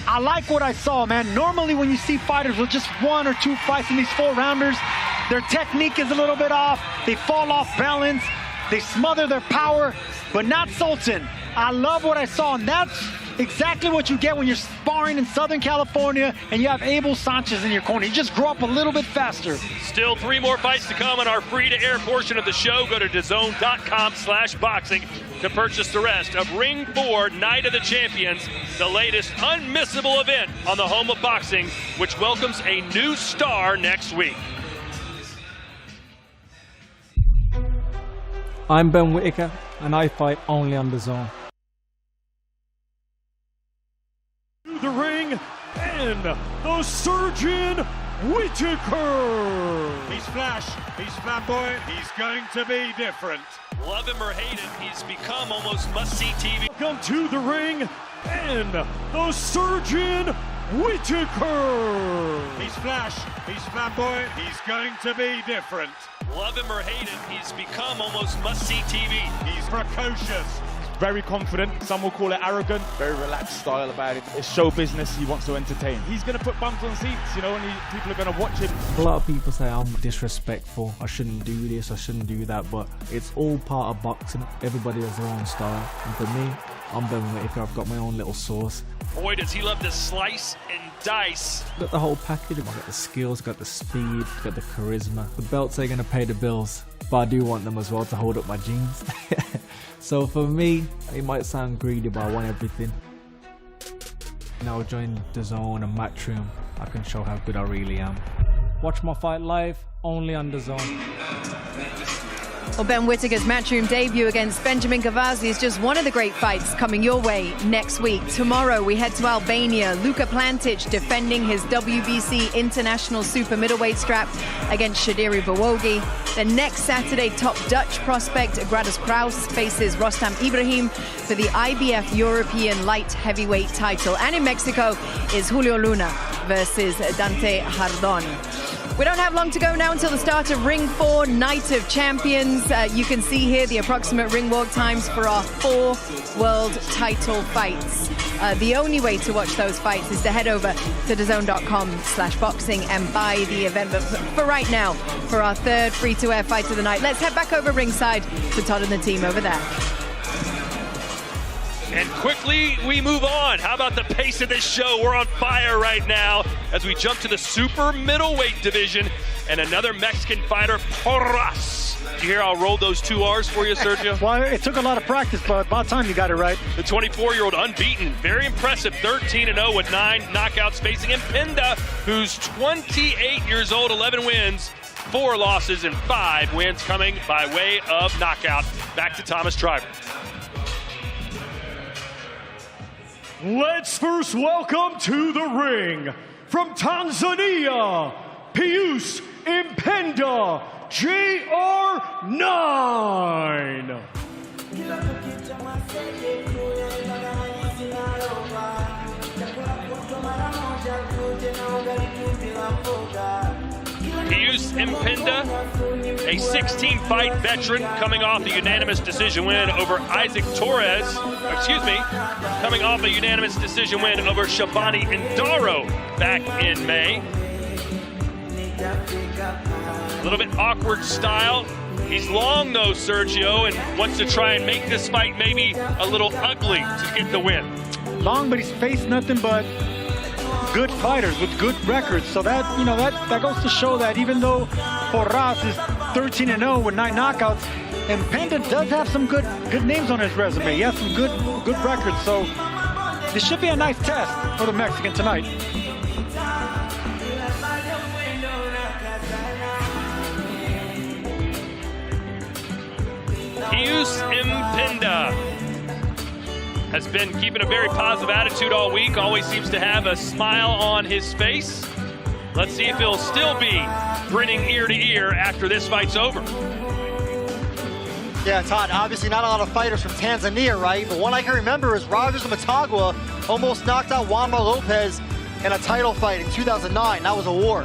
I like what I saw, man. Normally when you see fighters with just 1 or 2 fights in these 4-rounders, their technique is a little bit off. They fall off balance. They smother their power, but not Sultan. I love what I saw, and that's exactly what you get when you're sparring in Southern California and you have Abel Sanchez in your corner. You just grow up a little bit faster. Still 3 more fights to come in our free-to-air portion of the show. Go to DAZN.com/boxing to purchase the rest of Ring 4 Night of the Champions, the latest unmissable event on the home of boxing, which welcomes a new star next week. I'm Ben Whittaker, and I fight only on DAZN. The ring, and the Surgeon Whittaker. He's flash, he's flamboyant, he's going to be different. Love him or hate him, he's become almost must-see TV. Welcome to the ring, and the Surgeon Whittaker. He's flash, he's flamboyant, he's going to be different. Love him or hate him, he's become almost must-see TV. He's precocious. Very confident, some will call it arrogant, very relaxed style about it. It's show business, he wants to entertain. He's going to put bums on seats, you know, and people are going to watch him. A lot of people say I'm disrespectful, I shouldn't do this, I shouldn't do that, but it's all part of boxing. Everybody has their own style, and for me, I'm Ben Whittaker, I've got my own little sauce. Boy, does he love to slice and dice. Got the whole package, I've got the skills, got the speed, got the charisma. The belts ain't going to pay the bills, but I do want them as well to hold up my jeans. So for me, it might sound greedy, but I want everything. Now join DAZN and Matchroom, I can show how good I really am. Watch my fight live, only on DAZN. Well, Ben Whittaker's Matchroom debut against Benjamin Gavazzi is just one of the great fights coming your way next week. Tomorrow we head to Albania. Luka Plantic defending his WBC International Super Middleweight strap against Shadiri Bawogi. Then next Saturday, top Dutch prospect Gradus Kraus faces Rostam Ibrahim for the IBF European Light Heavyweight title. And in Mexico is Julio Luna versus Dante Jardon. We don't have long to go now until the start of Ring 4 Night of Champions. You can see here the approximate ring walk times for our 4 world title fights. The only way to watch those fights is to head over to DAZN.com/boxing and buy the event. But for right now, for our 3rd free-to-air fight of the night, let's head back over ringside to Todd and the team over there. And quickly we move on. How about the pace of this show? We're on fire right now as we jump to the super middleweight division and another Mexican fighter, Porras. Did you hear how I rolled those two R's for you, Sergio? Well, it took a lot of practice, but about time you got it right. The 24-year-old unbeaten, very impressive, 13-0 with 9 knockouts, facing Impinda, who's 28 years old, 11 wins, 4 losses, and 5 wins coming by way of knockout. Back to Thomas Driver. Let's first welcome to the ring, from Tanzania, Pius Impenda, JR9. Pius Impenda, a 16-fight veteran coming off a unanimous decision win over Isaac Torres, coming off a unanimous decision win over Shabani Indaro back in May. A little bit awkward style. He's long though, Sergio, and wants to try and make this fight maybe a little ugly to get the win. Long, but he's faced nothing but good fighters with good records. So that, that goes to show that even though Porras is 13-0 with 9 knockouts, Impenda does have some good names on his resume. He has some good records. So this should be a nice test for the Mexican tonight. Pius Impenda has been keeping a very positive attitude all week, always seems to have a smile on his face. Let's see if he'll still be grinning ear to ear after this fight's over. Yeah, Todd, obviously not a lot of fighters from Tanzania, right? But one I can remember is Rogers Matagwa almost knocked out Juanma Lopez in a title fight in 2009. That was a war.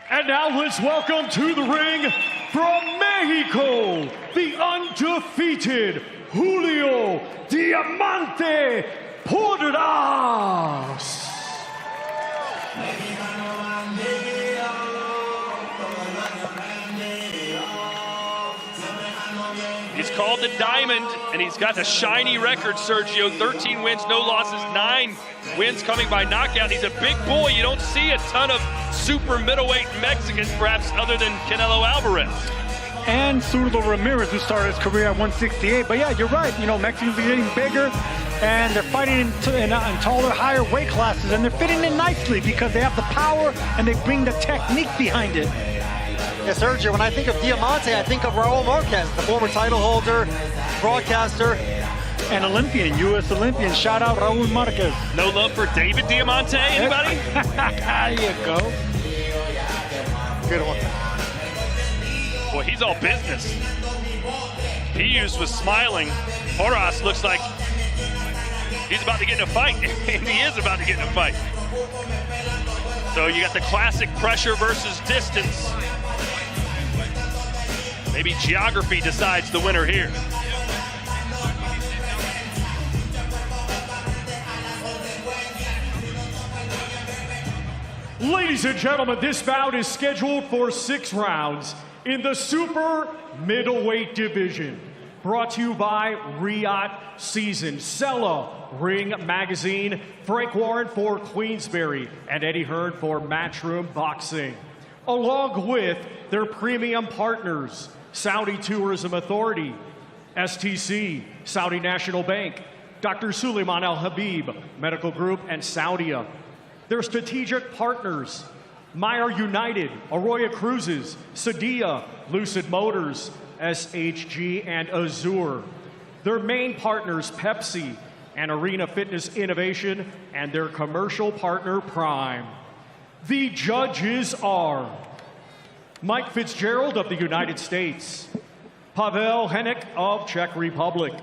And now let's welcome to the ring, from Mexico, the undefeated Julio Diamante Porras. He's called the Diamond, and he's got a shiny record, Sergio. 13 wins, no losses, 9 wins coming by knockout. He's a big boy. You don't see a ton of super middleweight Mexicans, perhaps, other than Canelo Alvarez. And Zurdo Ramirez, who started his career at 168. But yeah, you're right. Mexicans are getting bigger, and they're fighting in taller, higher weight classes, and they're fitting in nicely because they have the power and they bring the technique behind it. Yeah, Sergio, when I think of Diamante, I think of Raul Marquez, the former title holder, broadcaster. And Olympian, U.S. Olympian. Shout out Raul Marquez. No love for David Diamante, anybody? There you go. Good one. Boy, he's all business. Pius was smiling. Porras looks like he's about to get in a fight, and he is about to get in a fight. So you got the classic pressure versus distance. Maybe geography decides the winner here. Ladies and gentlemen, this bout is scheduled for 6 rounds in the super middleweight division. Brought to you by Riyadh Season, Sella, Ring Magazine, Frank Warren for Queensberry, and Eddie Hearn for Matchroom Boxing. Along with their premium partners, Saudi Tourism Authority, STC, Saudi National Bank, Dr. Suleiman Al Habib Medical Group, and Saudia. Their strategic partners, Meyer United, Arroyo Cruises, Sadia, Lucid Motors, SHG, and Azure. Their main partners, Pepsi and Arena Fitness Innovation, and their commercial partner, Prime. The judges are Mike Fitzgerald of the United States, Pavel Hennick of Czech Republic,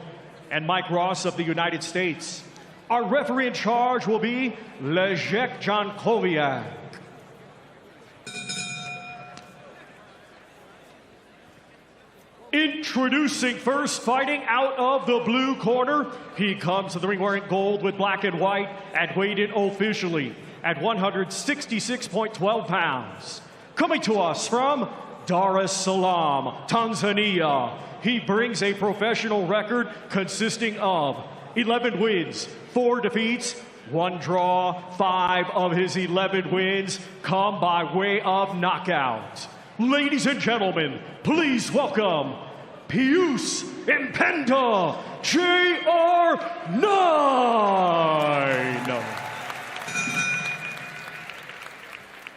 and Mike Ross of the United States. Our referee in charge will be Leszek Jankowiak. Introducing first, fighting out of the blue corner. He comes to the ring wearing gold with black and white and weighed in officially at 166.12 pounds. Coming to us from Dar es Salaam, Tanzania. He brings a professional record consisting of 11 wins, 4 defeats, 1 draw. 5 of his 11 wins come by way of knockout. Ladies and gentlemen, please welcome Pius Impenda, JR9.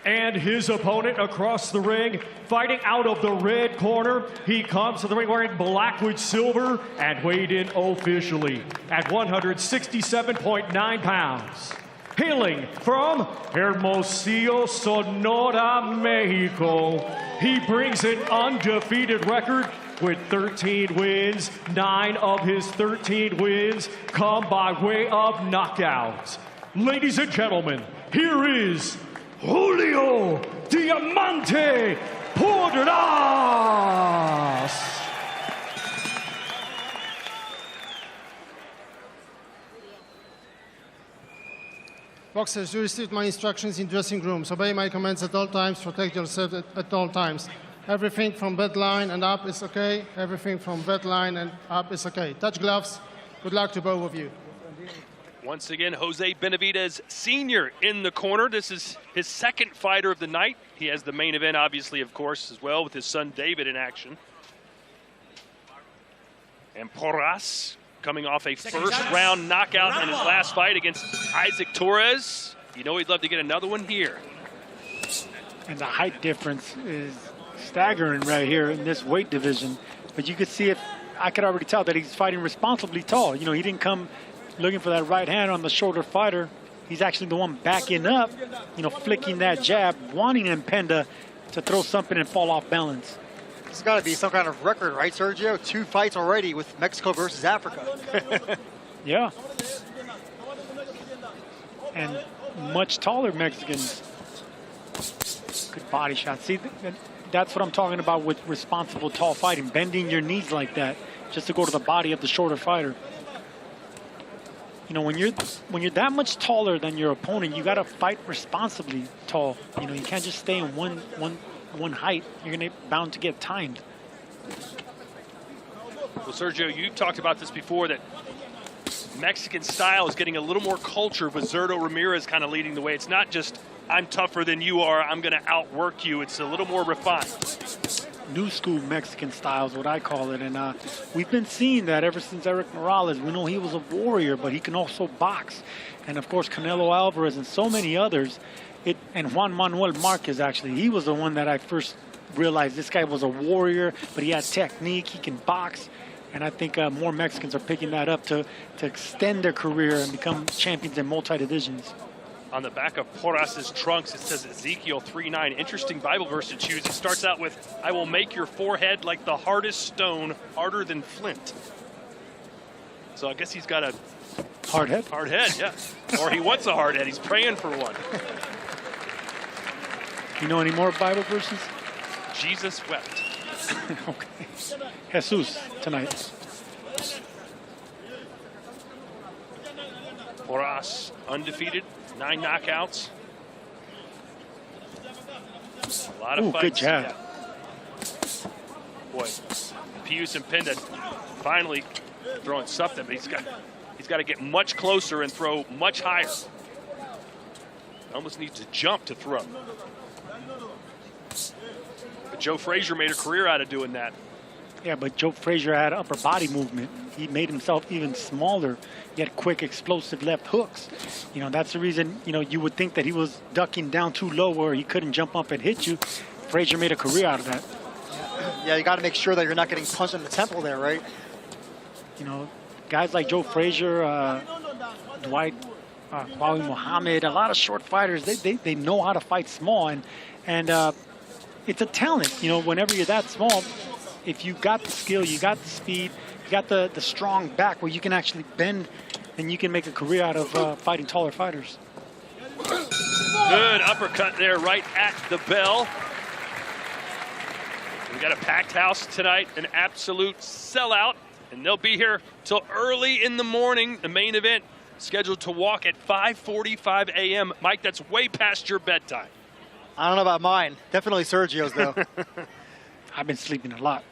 And his opponent across the ring, fighting out of the red corner. He comes to the ring wearing black with silver and weighed in officially at 167.9 pounds. Hailing from Hermosillo, Sonora, Mexico, he brings an undefeated record with 13 wins. 9 of his 13 wins come by way of knockout. Ladies and gentlemen, here is Julio Diamante Porras. Boxers, you received my instructions in dressing rooms. Obey my commands at all times. Protect yourself at all times. Everything from bed line and up is okay. Everything from bed line and up is okay. Touch gloves. Good luck to both of you. Once again, Jose Benavidez Sr. in the corner. This is his second fighter of the night. He has the main event, obviously, of course, as well, with his son David in action. And Porras coming off a first-round knockout in his last fight against Isaac Torres. You know he'd love to get another one here. And the height difference is staggering right here in this weight division. But you could see it, I could already tell that he's fighting responsibly tall. You know, he didn't come looking for that right hand on the shorter fighter. He's actually the one backing up, you know, flicking that jab, wanting Impenda to throw something and fall off balance. It's got to be some kind of record, right, Sergio? 2 fights already with Mexico versus Africa. Yeah. And much taller Mexicans. Good body shot. See, that's what I'm talking about with responsible tall fighting. Bending your knees like that just to go to the body of the shorter fighter. You know, when you're that much taller than your opponent, you got to fight responsibly tall. You know, you can't just stay in one height. You're bound to get timed. Well, Sergio, you talked about this before, that Mexican style is getting a little more culture with Zurdo Ramirez kind of leading the way. It's not just, I'm tougher than you are, I'm going to outwork you. It's a little more refined. New school Mexican style is what I call it. And we've been seeing that ever since Eric Morales. We know he was a warrior, but he can also box. And, of course, Canelo Alvarez and so many others. And Juan Manuel Marquez, actually, he was the one that I first realized this guy was a warrior, but he had technique, he can box. And I think more Mexicans are picking that up to extend their career and become champions in multi-divisions. On the back of Porras' trunks, it says Ezekiel 3:9. Interesting Bible verse to choose. It starts out with, I will make your forehead like the hardest stone, harder than flint. So I guess he's got a hard head. Hard head, yeah. Or he wants a hard head. He's praying for one. You know any more Bible verses? Jesus wept. Okay. Jesus tonight. Porras undefeated, 9 knockouts. A lot of fights. Good jab. Yeah. Boy, Pius Impenda finally throwing something, but he's got to get much closer and throw much higher. Almost needs to jump to throw. But Joe Frazier made a career out of doing that. Yeah, but Joe Frazier had upper body movement. He made himself even smaller. He had quick, explosive left hooks. You know, that's the reason, you know, you would think that he was ducking down too low where he couldn't jump up and hit you. Frazier made a career out of that. Yeah, you got to make sure that you're not getting punched in the temple there, right? You know, guys like Joe Frazier, Dwight, Kwawi Muhammad, a lot of short fighters, they know how to fight small. And it's a talent, you know, whenever you're that small, if you got the skill, you got the speed, you got the strong back where you can actually bend, then you can make a career out of fighting taller fighters. Good uppercut there right at the bell. We got a packed house tonight, an absolute sellout, and they'll be here till early in the morning. The main event scheduled to walk at 5:45 a.m. Mike, that's way past your bedtime. I don't know about mine. Definitely Sergio's, though. I've been sleeping a lot.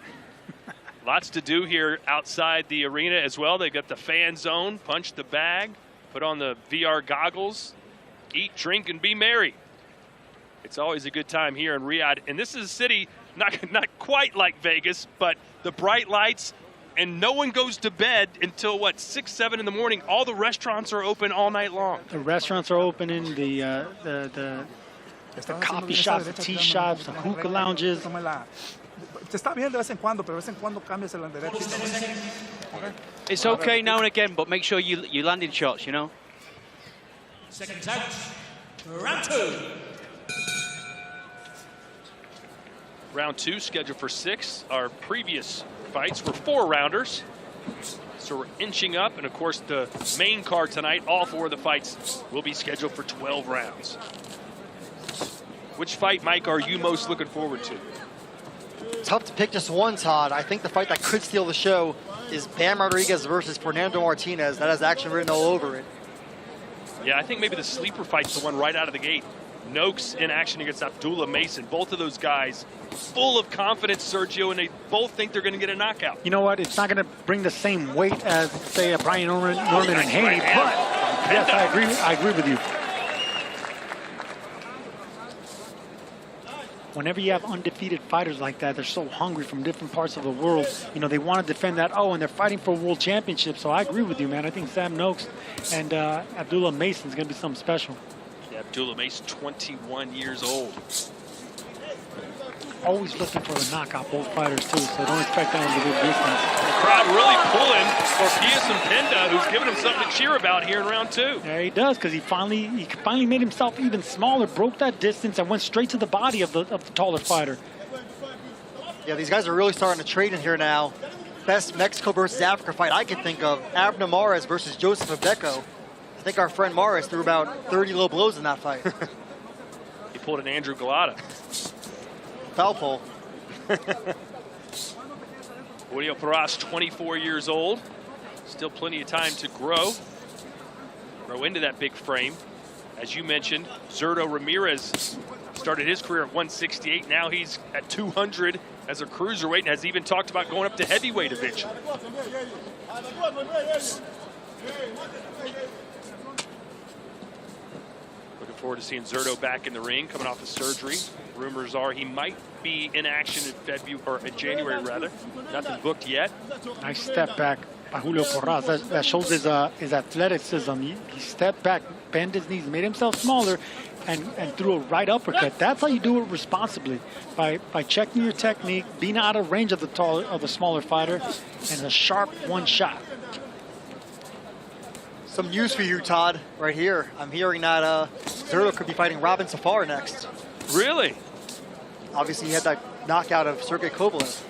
Lots to do here outside the arena as well. They've got the fan zone, punch the bag, put on the VR goggles, eat, drink, and be merry. It's always a good time here in Riyadh. And this is a city not quite like Vegas, but the bright lights, and no one goes to bed until, what, 6, 7 in the morning. All the restaurants are open all night long. The restaurants are opening, the coffee shops, the tea shops, the hookah lounges. It's okay now and again, but make sure you land in shots, you know? Seconds out. Round 2. Round 2 scheduled for 6. Our previous fights were 4-rounders. So we're inching up, and of course the main card tonight, all 4 of the fights will be scheduled for 12 rounds. Which fight, Mike, are you most looking forward to? Tough to pick just one, Todd. I think the fight that could steal the show is Bam Rodriguez versus Fernando Martinez. That has action written all over it. Yeah, I think maybe the sleeper fight's the one right out of the gate. Noakes in action against Abdullah Mason. Both of those guys full of confidence, Sergio, and they both think they're going to get a knockout. You know what? It's not going to bring the same weight as, say, a Brian Norman and Haney, but yes, I agree with you. Whenever you have undefeated fighters like that, they're so hungry from different parts of the world. You know, they want to defend that. Oh, and they're fighting for a world championship. So I agree with you, man. I think Sam Noakes and Abdullah Mason is going to be something special. Yeah, Abdullah Mason, 21 years old. Always looking for a knockout, both fighters too, so don't expect that to be a distance. The crowd really pulling for Pius Mpenda, who's giving him something to cheer about here in round 2. Yeah, he does, because he finally made himself even smaller, broke that distance, and went straight to the body of the taller fighter. Yeah, these guys are really starting to trade in here now. Best Mexico versus Africa fight I can think of, Abner Mares versus Joseph Abeco. I think our friend Mares threw about 30 low blows in that fight. He pulled an Andrew Galata. Foul pole. Julio Paras, 24 years old. Still plenty of time to grow into that big frame. As you mentioned, Zurdo Ramirez started his career at 168. Now he's at 200 as a cruiserweight and has even talked about going up to heavyweight eventually. Looking forward to seeing Zurdo back in the ring, coming off the surgery. Rumors are he might be in action in February, or in January rather. Nothing booked yet. Nice step back by Julio Porras. That shows his athleticism. He stepped back, bent his knees, made himself smaller, and threw a right uppercut. That's how you do it responsibly, by checking your technique, being out of range of the smaller fighter, and a sharp one shot. Some news for you, Todd, right here. I'm hearing that Zurdo could be fighting Robin Safar next. Really? Obviously, he had that knockout of Sergey Kovalev.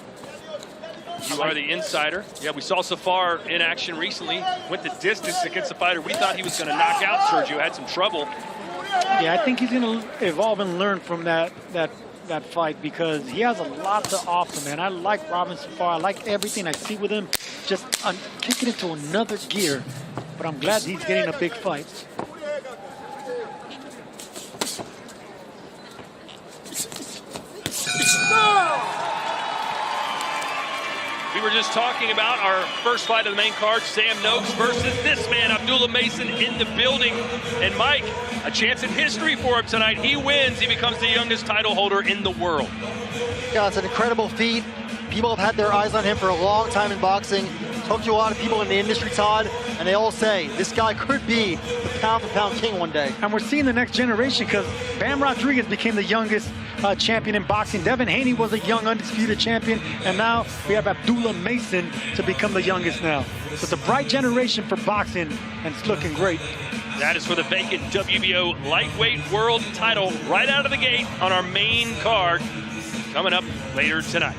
You are the insider. Yeah, we saw Safar in action recently. Went the distance against the fighter we thought he was going to knock out. Sergio had some trouble. Yeah, I think he's going to evolve and learn from that fight, because he has a lot to offer, man. I like Robin Safar. I like everything I see with him. Just kicking it to another gear. But I'm glad he's getting a big fight. We were just talking about our first fight of the main card, Sam Noakes versus this man, Abdullah Mason, in the building. And Mike, a chance in history for him tonight. He wins. He becomes the youngest title holder in the world. Yeah, it's an incredible feat. People have had their eyes on him for a long time in boxing. Talked to a lot of people in the industry, Todd, and they all say this guy could be the pound-for-pound king one day. And we're seeing the next generation, because Bam Rodriguez became the youngest champion in boxing. Devin Haney was a young undisputed champion, and now we have Abdullah Mason to become the youngest now. So it's a bright generation for boxing, and it's looking great. That is for the vacant WBO lightweight world title right out of the gate on our main card, coming up later tonight.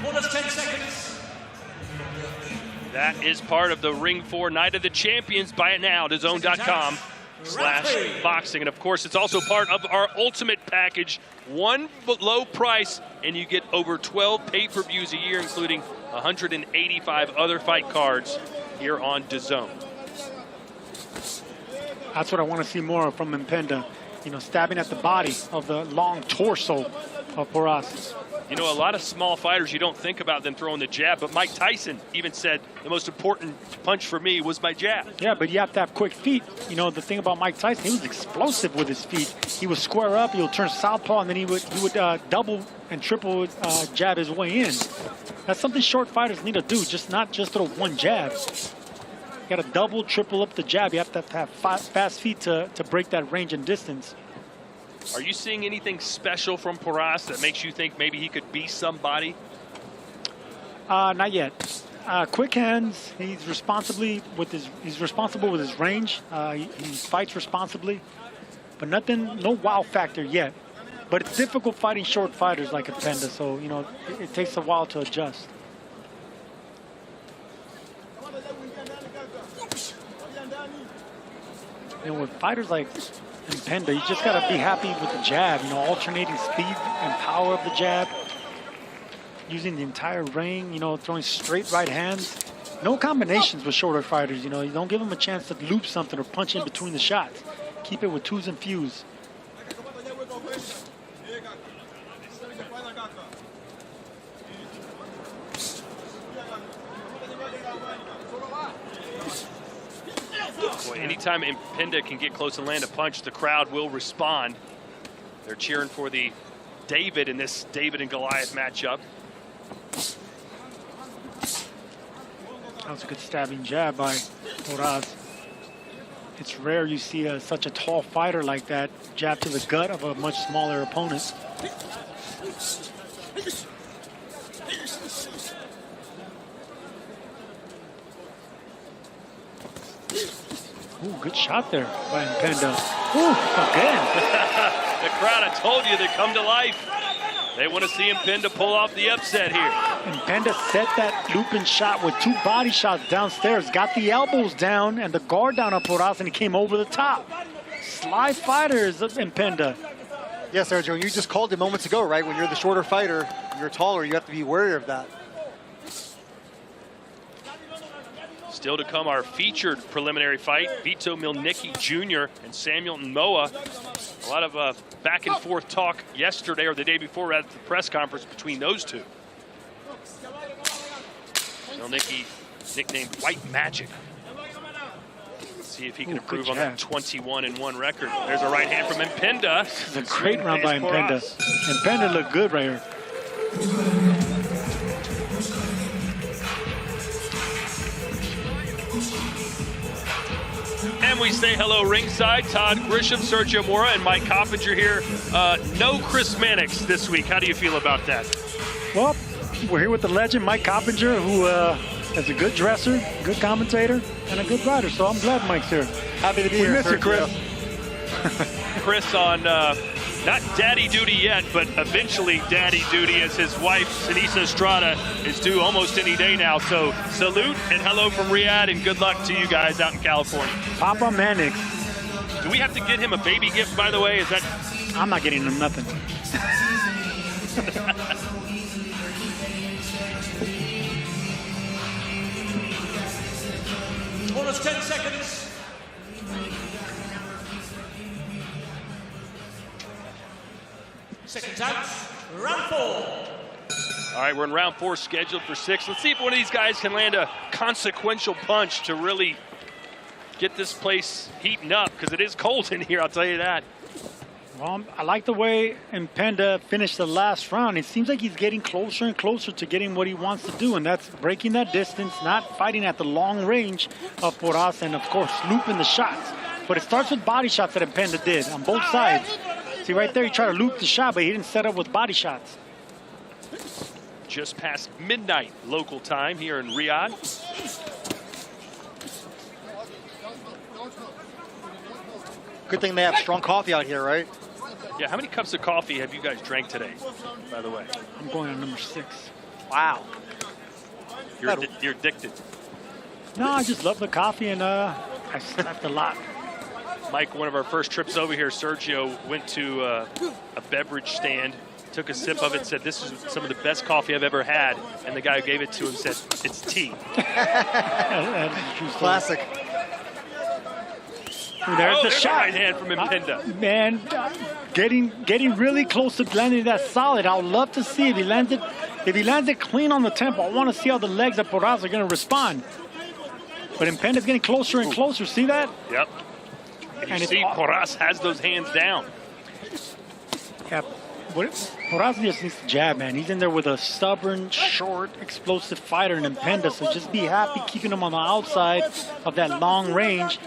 Bonus 10 seconds. That is part of the Ring 4 Night of the Champions. Buy it now, DAZN.com/boxing. And of course, it's also part of our ultimate package. One low price, and you get over 12 pay-per-views a year, including 185 other fight cards here on DAZN. That's what I want to see more of from Mpenda. you know, stabbing at the body of the long torso of Porras. You know, a lot of small fighters, you don't think about them throwing the jab, but Mike Tyson even said the most important punch for me was my jab. Yeah, but you have to have quick feet. You know, the thing about Mike Tyson, he was explosive with his feet. He would square up, he would turn southpaw, and then he would double and triple jab his way in. That's something short fighters need to do, not just throw one jab. You got to double, triple up the jab. You have to have fast feet to break that range and distance. Are you seeing anything special from Porras that makes you think maybe he could be somebody? Not yet. Quick hands. He's responsible with his range. He fights responsibly, but no wow factor yet. But it's difficult fighting short fighters like Impenda, so you know it takes a while to adjust. You know, with fighters like Impenda, you just got to be happy with the jab, you know, alternating speed and power of the jab, using the entire ring, you know, throwing straight right hands. No combinations with shorter fighters, you know, you don't give them a chance to loop something or punch in between the shots. Keep it with twos and fews. Boy, anytime Impenda can get close and land a punch, the crowd will respond. They're cheering for the David in this David and Goliath matchup. That was a good stabbing jab by Porras. It's rare you see such a tall fighter like that jab to the gut of a much smaller opponent. Ooh, good shot there by Impenda. Ooh, again. The crowd, I told you, they come to life. They want to see Impenda pull off the upset here. Impenda set that looping shot with two body shots downstairs, got the elbows down and the guard down on Porras, and he came over the top. Sly fighters of Impenda. Yes, Sergio, you just called it moments ago, right? When you're the shorter fighter, you're taller, you have to be wary of that. Still to come, our featured preliminary fight, Vito Milnicki Jr. and Samuel Moa. A lot of back and forth talk yesterday or the day before at the press conference between those two. Milnicki, nicknamed White Magic. Let's see if he can improve on that 21-1 record. There's a right hand from Impenda. It's a great round by Impenda. Impenda looked good right here. And we say hello ringside. Todd Grisham, Sergio Mora, and Mike Coppinger here. No Chris Mannix this week. How do you feel about that? Well, we're here with the legend, Mike Coppinger, who is a good dresser, good commentator, and a good writer. So I'm glad Mike's here. Happy to be here. We miss you, Chris. Chris on not daddy duty yet, but eventually daddy duty, as his wife, Sinisa Estrada, is due almost any day now. So salute and hello from Riyadh, and good luck to you guys out in California. Papa Mannix. Do we have to get him a baby gift, by the way? Is that? I'm not getting him nothing. Bonus 10 seconds. Seconds out, round 4. All right, we're in round 4, scheduled for 6. Let's see if one of these guys can land a consequential punch to really get this place heating up, because it is cold in here, I'll tell you that. Well, I like the way Impenda finished the last round. It seems like he's getting closer and closer to getting what he wants to do, and that's breaking that distance, not fighting at the long range of Porras, and of course, looping the shots. But it starts with body shots that Impenda did on both sides. See right there, he tried to loop the shot, but he didn't set up with body shots. Just past midnight local time here in Riyadh. Good thing they have strong coffee out here, right? Yeah, how many cups of coffee have you guys drank today, by the way? I'm going on number 6. Wow. You're addicted. No, I just love the coffee, and I slept a lot. Mike, one of our first trips over here, Sergio went to a beverage stand, took a sip of it, said, this is some of the best coffee I've ever had. And the guy who gave it to him said, it's tea. Classic. There's the shot. Right hand from Impenda. Man, getting really close to landing that solid. I would love to see if he lands it clean on the tempo. I want to see how the legs of Porras are going to respond. But Impenda's getting closer and closer. See that? Yep. And you see Porras has those hands down. Yeah. Porras just needs to jab, man. He's in there with a stubborn, short, explosive fighter in Impenda. So just be happy keeping him on the outside of that long range.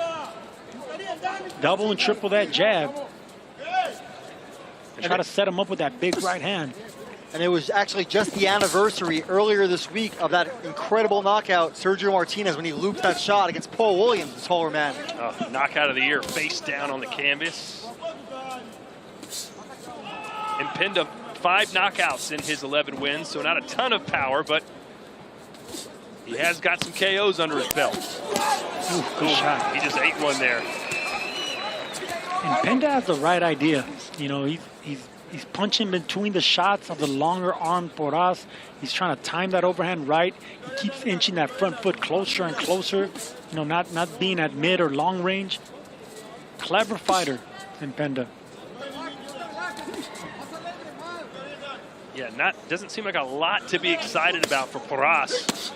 Double and triple that jab. And try to set him up with that big right hand. And it was actually just the anniversary earlier this week of that incredible knockout, Sergio Martinez, when he looped that shot against Paul Williams, the taller man. Knockout of the year, face down on the canvas. Impenda, 5 knockouts in his 11 wins, so not a ton of power, but he has got some KOs under his belt. Ooh, good shot. He just ate one there. Impenda has the right idea. You know, he's punching between the shots of the longer arm Porras. He's trying to time that overhand right. He keeps inching that front foot closer and closer. You know, not being at mid or long range. Clever fighter, Impenda. Yeah, doesn't seem like a lot to be excited about for Porras.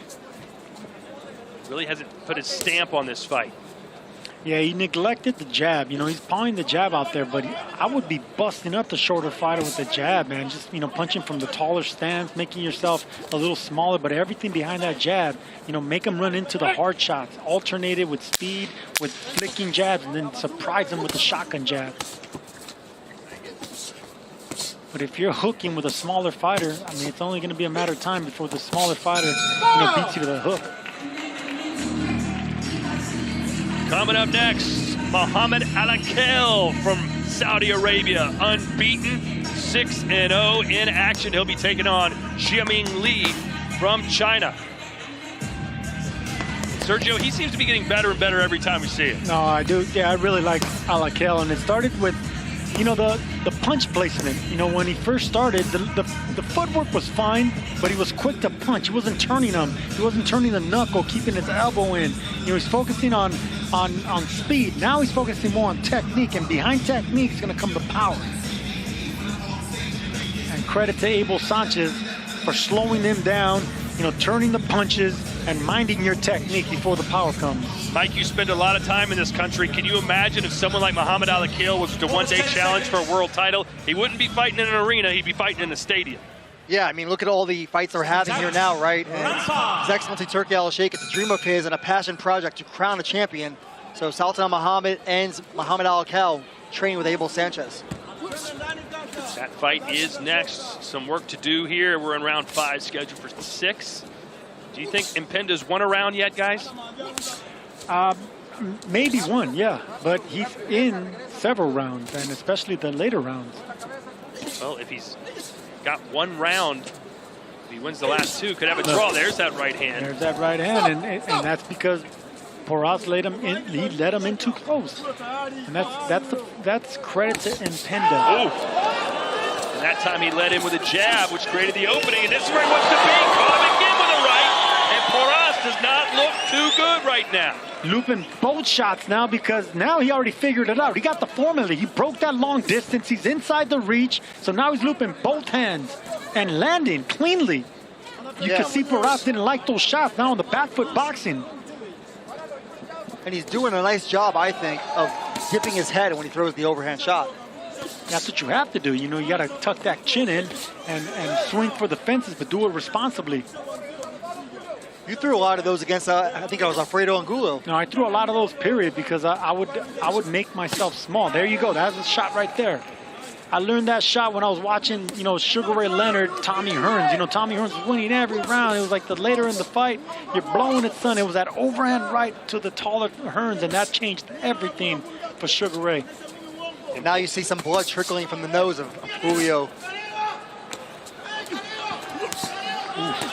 Really hasn't put his stamp on this fight. Yeah, he neglected the jab. You know, he's pawing the jab out there, but I would be busting up the shorter fighter with the jab, man. Just, you know, punching from the taller stance, making yourself a little smaller, but everything behind that jab, you know, make him run into the hard shots. Alternate it with speed, with flicking jabs, and then surprise him with the shotgun jab. But if you're hooking with a smaller fighter, I mean, it's only going to be a matter of time before the smaller fighter, you know, beats you to the hook. Coming up next, Muhammad Al-Akel from Saudi Arabia, unbeaten, 6-0 in action. He'll be taking on Jiaming Li from China. Sergio, he seems to be getting better and better every time we see him. No, I do. Yeah, I really like Al-Akel, and it started with, you know, the punch placement. You know, when he first started, the footwork was fine, but he was quick to punch. He wasn't turning them. He wasn't turning the knuckle, keeping his elbow in. You know, he's focusing on speed. Now he's focusing more on technique, and behind technique is going to come the power. And credit to Abel Sanchez for slowing him down, you know, turning the punches and minding your technique before the power comes. Mike, you spend a lot of time in this country. Can you imagine if someone like Muhammad Al-Akel was to one-day challenge for a world title? He wouldn't be fighting in an arena, he'd be fighting in a stadium. Yeah, I mean, look at all the fights they're having here now, right? And His Excellency Turki Al-Sheikh, it's a dream of his and a passion project to crown a champion. So Sultan Muhammad and Muhammad Al-Akel training with Abel Sanchez. That fight is next. Some work to do here. We're in round 5, scheduled for 6. Do you think Impenda's won a round yet, guys? Maybe one, yeah. But he's in several rounds, and especially the later rounds. Well, if he's got one round, if he wins the last 2, could have a draw. There's that right hand. There's that right hand, and that's because Porras let him in. He let him in too close, and that's credit to Impenda. Ooh. And that time he led in with a jab, which created the opening, and this is where he wants to be. Caught him again with a right, and Porras does not look too good right now. Looping both shots now because now he already figured it out. He got the formula. He broke that long distance. He's inside the reach, so now he's looping both hands and landing cleanly. You can see Porras didn't like those shots now on the back foot boxing. And he's doing a nice job, I think, of dipping his head when he throws the overhand shot. That's what you have to do. You know, you got to tuck that chin in and swing for the fences, but do it responsibly. You threw a lot of those against, I think it was Alfredo Angulo. No, I threw a lot of those, period, because I would make myself small. There you go. That's a shot right there. I learned that shot when I was watching, you know, Sugar Ray Leonard, Tommy Hearns. You know, Tommy Hearns was winning every round. It was like the later in the fight, you're blowing it, son. It was that overhand right to the taller Hearns, and that changed everything for Sugar Ray. And now you see some blood trickling from the nose of Julio.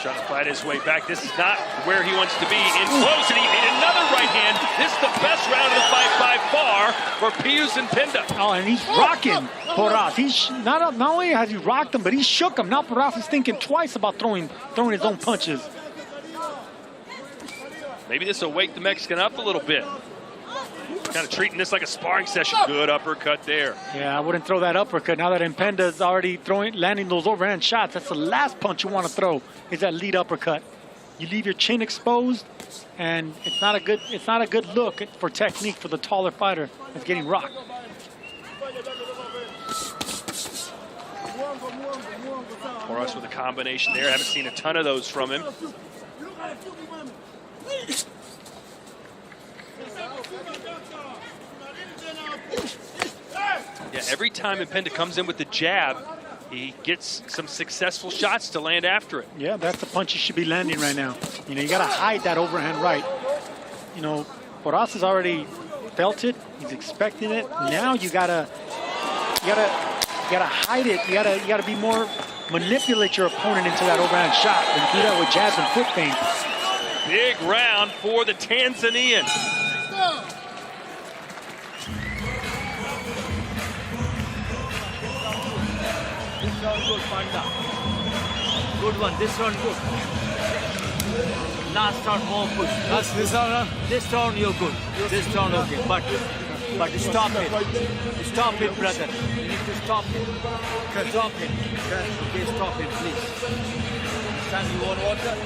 Trying to fight his way back. This is not where he wants to be. In close, and he hit another right hand. This is the best round of the fight by far for Pius Impenda. Oh, and he's rocking Porras. He's not only has he rocked him, but he shook him. Now Porras is thinking twice about throwing his own punches. Maybe this will wake the Mexican up a little bit. Kind of treating this like a sparring session. Good uppercut there. Yeah, I wouldn't throw that uppercut. Now that Impenda's already landing those overhand shots, that's the last punch you want to throw, is that lead uppercut. You leave your chin exposed, and it's not a good look for technique for the taller fighter that's getting rocked. Porras with a combination there. I haven't seen a ton of those from him. Yeah, every time Impenda comes in with the jab, he gets some successful shots to land after it. Yeah, that's the punch you should be landing right now. You know, you got to hide that overhand right. You know, Porras has already felt it. He's expecting it. Now you gotta hide it. You gotta be more, manipulate your opponent into that overhand shot and do that with jabs and foot feint. Big round for the Tanzanian. This round good, Panda. Good one. This round good. Last round more push. This round you're good. This round okay. But stop it. Stop it, brother. You need to stop it. Stop it. Okay, stop it, please. Stand, you want water?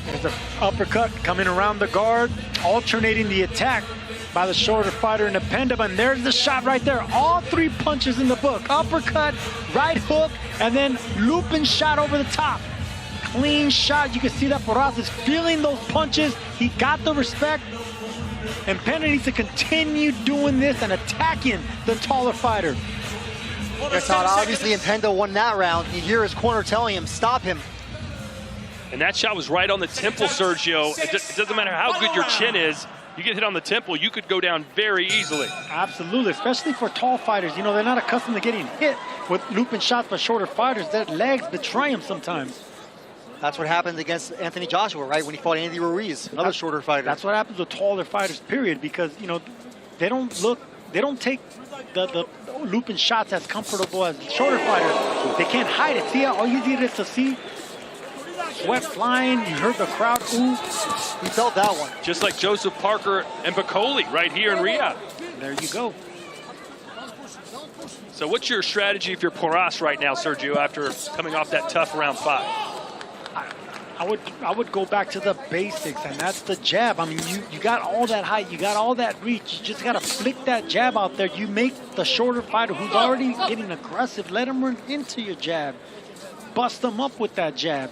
There's an uppercut coming around the guard, alternating the attack by the shorter fighter in Impenda. And there's the shot right there. All three punches in the book. Uppercut, right hook, and then looping shot over the top. Clean shot. You can see that Porras is feeling those punches. He got the respect. Impenda needs to continue doing this and attacking the taller fighter. Yes, obviously Impenda won that round. You hear his corner telling him, stop him. And that shot was right on the temple, Sergio. It doesn't matter how good your chin is. You get hit on the temple, you could go down very easily. Absolutely, especially for tall fighters. You know, they're not accustomed to getting hit with looping shots by shorter fighters. Their legs betray them sometimes. That's what happened against Anthony Joshua, right? When he fought Andy Ruiz, another shorter fighter. That's what happens with taller fighters, period, because, you know, they don't take the looping shots as comfortable as shorter fighters. They can't hide it. See how all easy it is to see? Sweat flying, you heard the crowd ooh. He felt that one. Just like Joseph Parker and Bacoli right here in Riyadh. There you go. So what's your strategy if you're Porras right now, Sergio, after coming off that tough round 5? I would go back to the basics, and that's the jab. I mean, you got all that height, you got all that reach. You just got to flick that jab out there. You make the shorter fighter who's already getting aggressive, let him run into your jab. Bust them up with that jab.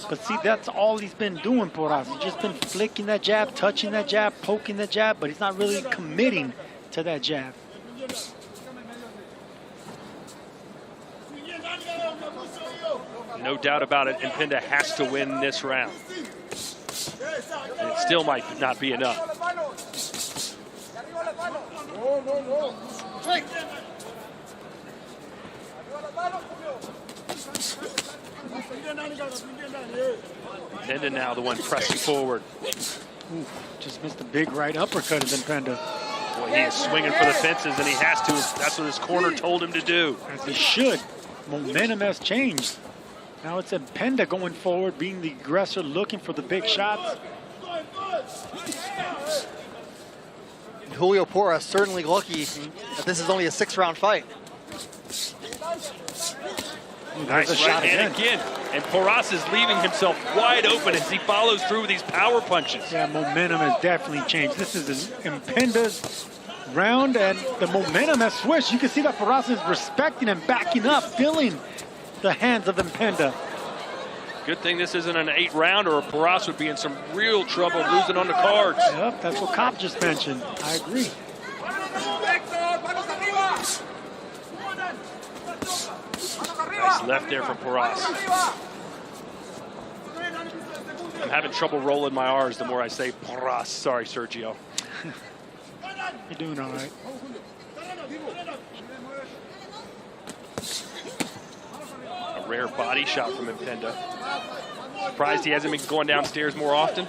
But see, that's all he's been doing, Porras. He's just been flicking that jab, touching that jab, poking that jab, but he's not really committing to that jab. No doubt about it, Impenda has to win this round. And it still might not be enough. Impenda now the one pressing forward. Ooh, just missed a big right uppercut of Impenda. Boy, he is swinging for the fences, and he has to. That's what his corner told him to do. As he should. Momentum has changed. Now it's Impenda going forward, being the aggressor, looking for the big shots. Julio Porras certainly lucky that this is only a 6-round fight. Nice right hand again. And Porras is leaving himself wide open as he follows through with these power punches. Yeah, momentum has definitely changed. This is Impenda's round, and the momentum has switched. You can see that Porras is respecting and backing up, feeling the hands of Impenda. Good thing this isn't an 8-rounder, or Porras would be in some real trouble losing on the cards. Yep, that's what Kopp just mentioned. I agree. Nice left there from Porras. I'm having trouble rolling my R's the more I say Porras. Sorry, Sergio. You're doing all right. A rare body shot from Impenda. Surprised he hasn't been going downstairs more often?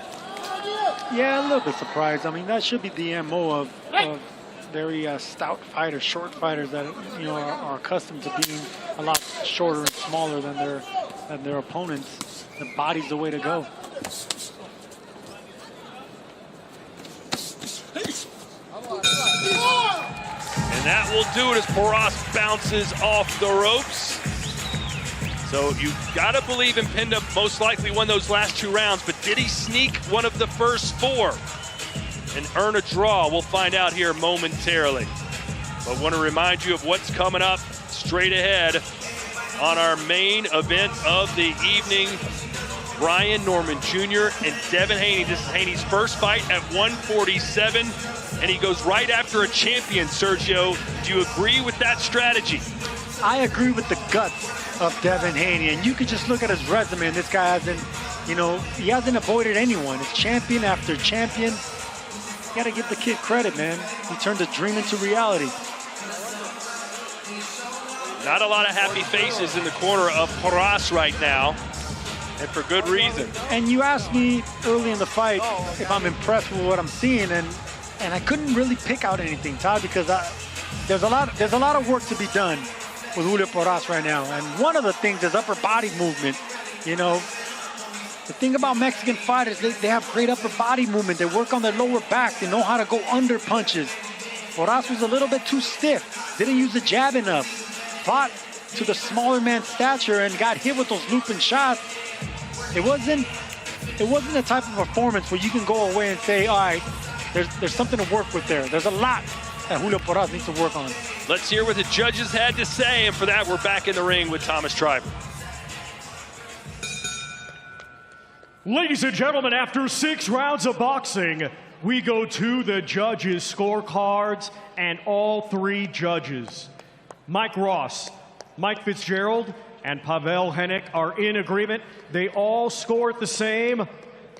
Yeah, a little bit surprised. I mean, that should be the MO of very stout fighters, short fighters that, you know, are accustomed to being a lot shorter and smaller than their opponents. The body's the way to go. And that will do it as Paras bounces off the ropes. So you've got to believe Impinda most likely won those last 2 rounds, but did he sneak one of the first 4 and earn a draw? We'll find out here momentarily. But want to remind you of what's coming up straight ahead on our main event of the evening. Brian Norman Jr. and Devin Haney. This is Haney's first fight at 147, and he goes right after a champion, Sergio. Do you agree with that strategy? I agree with the guts of Devin Haney, and you could just look at his resume, and this guy hasn't, he hasn't avoided anyone. It's champion after champion. You gotta give the kid credit, man. He turned a dream into reality. Not a lot of happy faces in the corner of Paras right now, and for good reason. And you asked me early in the fight if I'm impressed with what I'm seeing, and I couldn't really pick out anything, Todd, because there's a lot of work to be done with Julio Paras right now. And one of the things is upper body movement. The thing about Mexican fighters, they have great upper body movement. They work on their lower back. They know how to go under punches. Paras was a little bit too stiff. Didn't use the jab enough. Fought to the smaller man's stature and got hit with those looping shots. It wasn't the type of performance where you can go away and say, all right, there's something to work with there. There's a lot that Julio Paras needs to work on. Let's hear what the judges had to say, and for that, we're back in the ring with Thomas Triber. Ladies and gentlemen, after 6 rounds of boxing, we go to the judges' scorecards, and all 3 judges, Mike Ross, Mike Fitzgerald, and Pavel Hennick, are in agreement. They all scored the same,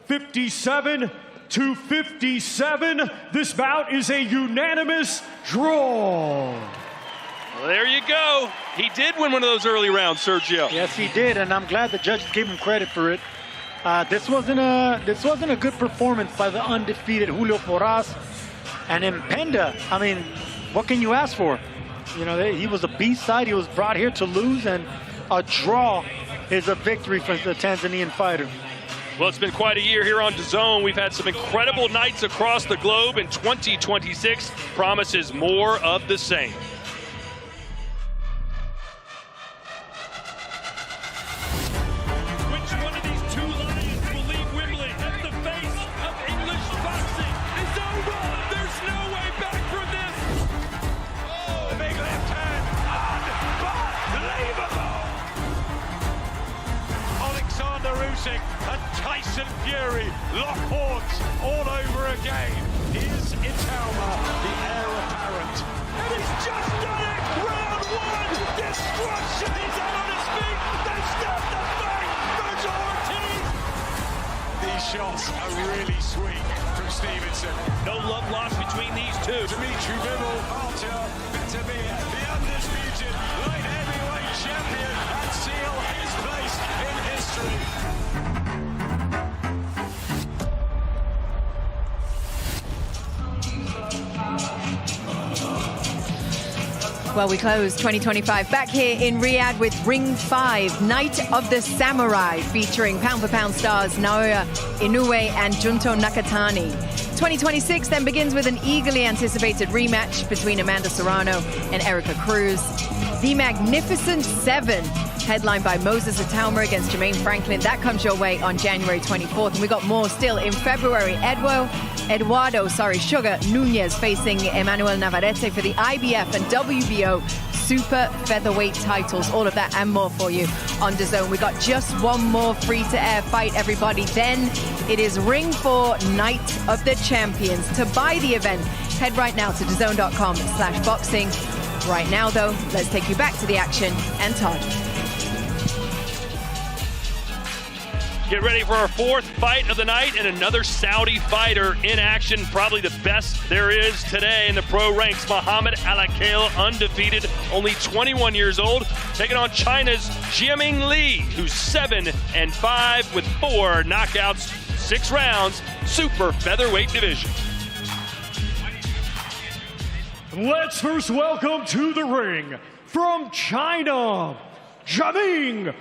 57 to 57. This bout is a unanimous draw. Well, there you go. He did win one of those early rounds, Sergio. Yes, he did, and I'm glad the judges gave him credit for it. This wasn't a good performance by the undefeated Julio Paras. And Impinda, I mean, what can you ask for? He was a B-side. He was brought here to lose, and a draw is a victory for the Tanzanian fighter. Well, it's been quite a year here on DAZN. We've had some incredible nights across the globe, and 2026 promises more of the same. Which one of these 2 lions will leave Wembley as the face of English boxing? It's over. There's no way back from this. Oh, the big left hand. Unbelievable. Alexander Usyk and Tyson Fury lock horns all over again. Is Italma the heir apparent? And he's just done it! Round 1! Destruction! He's out on his feet! They've stopped the fight! Virgil Ortiz! These shots are really sweet from Stevenson. No love lost between these 2. Dimitri Bivol, Archer, Benavidez, the undisputed light heavyweight champion, and seal his place in history. Well, we close 2025 back here in Riyadh with Ring 5, Night of the Samurai, featuring pound-for-pound stars Naoya Inoue and Junto Nakatani. 2026 then begins with an eagerly anticipated rematch between Amanda Serrano and Erica Cruz. The Magnificent 7, headlined by Moses Italma against Jermaine Franklin. That comes your way on January 24th. And we got more still in February. Eduardo Sugar Nunez facing Emmanuel Navarrete for the IBF and WBO super featherweight titles. All of that and more for you on DAZN. We got just one more free-to-air fight, everybody. Then it is Ring 4 Night of the Champions. To buy the event, head right now to DAZN.com/boxing. Right now, though, let's take you back to the action and Todd. Get ready for our 4th fight of the night, and another Saudi fighter in action, probably the best there is today in the pro ranks. Muhammad Al-Akil, undefeated, only 21 years old, taking on China's Jiaming Li, who's 7-5 with 4 knockouts, 6 rounds, super featherweight division. Let's first welcome to the ring from China, Jiaming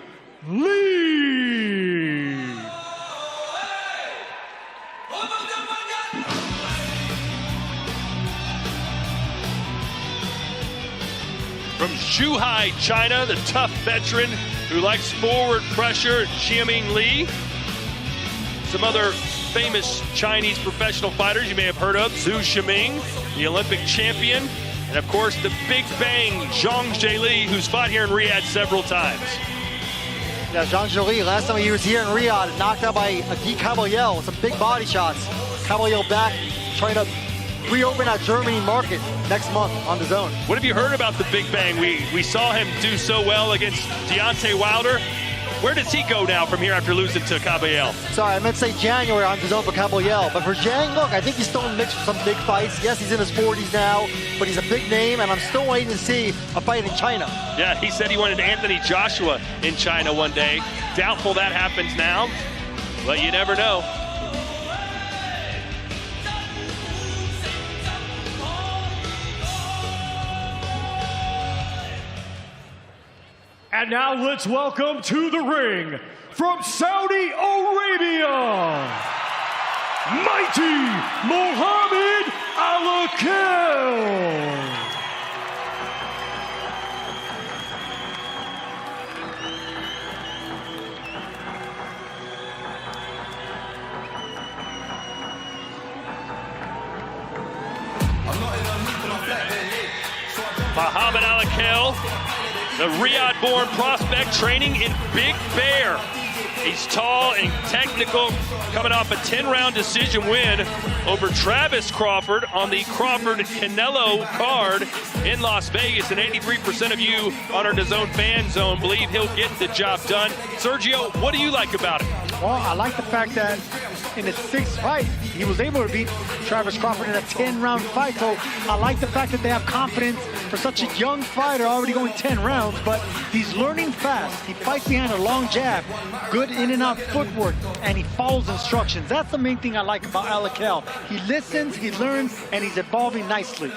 Li. From Zhuhai, China, the tough veteran who likes forward pressure, Jiaming Li. Some other famous Chinese professional fighters you may have heard of, Zhu Shiming, the Olympic champion, and of course the Big Bang, Zhang Zheli, who's fought here in Riyadh several times. Yeah, Zhang Zheli, last time he was here in Riyadh, knocked out by Guy Caballel with some big body shots. Caballel back, trying to reopen that Germany market next month on DAZN. What have you heard about the Big Bang? We saw him do so well against Deontay Wilder. Where does he go now from here after losing to Caballel? Sorry, I meant to say January on DAZN for Caballel. But for Zhang, look, I think he's still in the mix for some big fights. Yes, he's in his 40s now, but he's a big name, and I'm still waiting to see a fight in China. Yeah, he said he wanted Anthony Joshua in China one day. Doubtful that happens now, but you never know. And now let's welcome to the ring, from Saudi Arabia, Mighty Mohammed Al-Akel. Mohammed Al-Akel, the Riyadh-born prospect training in Big Bear. He's tall and technical, coming off a 10-round decision win over Travis Crawford on the Crawford-Canelo card in Las Vegas. And 83% of you on our DAZN fan zone believe he'll get the job done. Sergio, what do you like about it? Well, I like the fact that in his 6th fight, he was able to beat Travis Crawford in a 10-round fight. So I like the fact that they have confidence for such a young fighter, already going 10 rounds, but he's learning fast. He fights behind a long jab, good in and out footwork, and he follows instructions. That's the main thing I like about Al-Akel. He listens, he learns, and he's evolving nicely.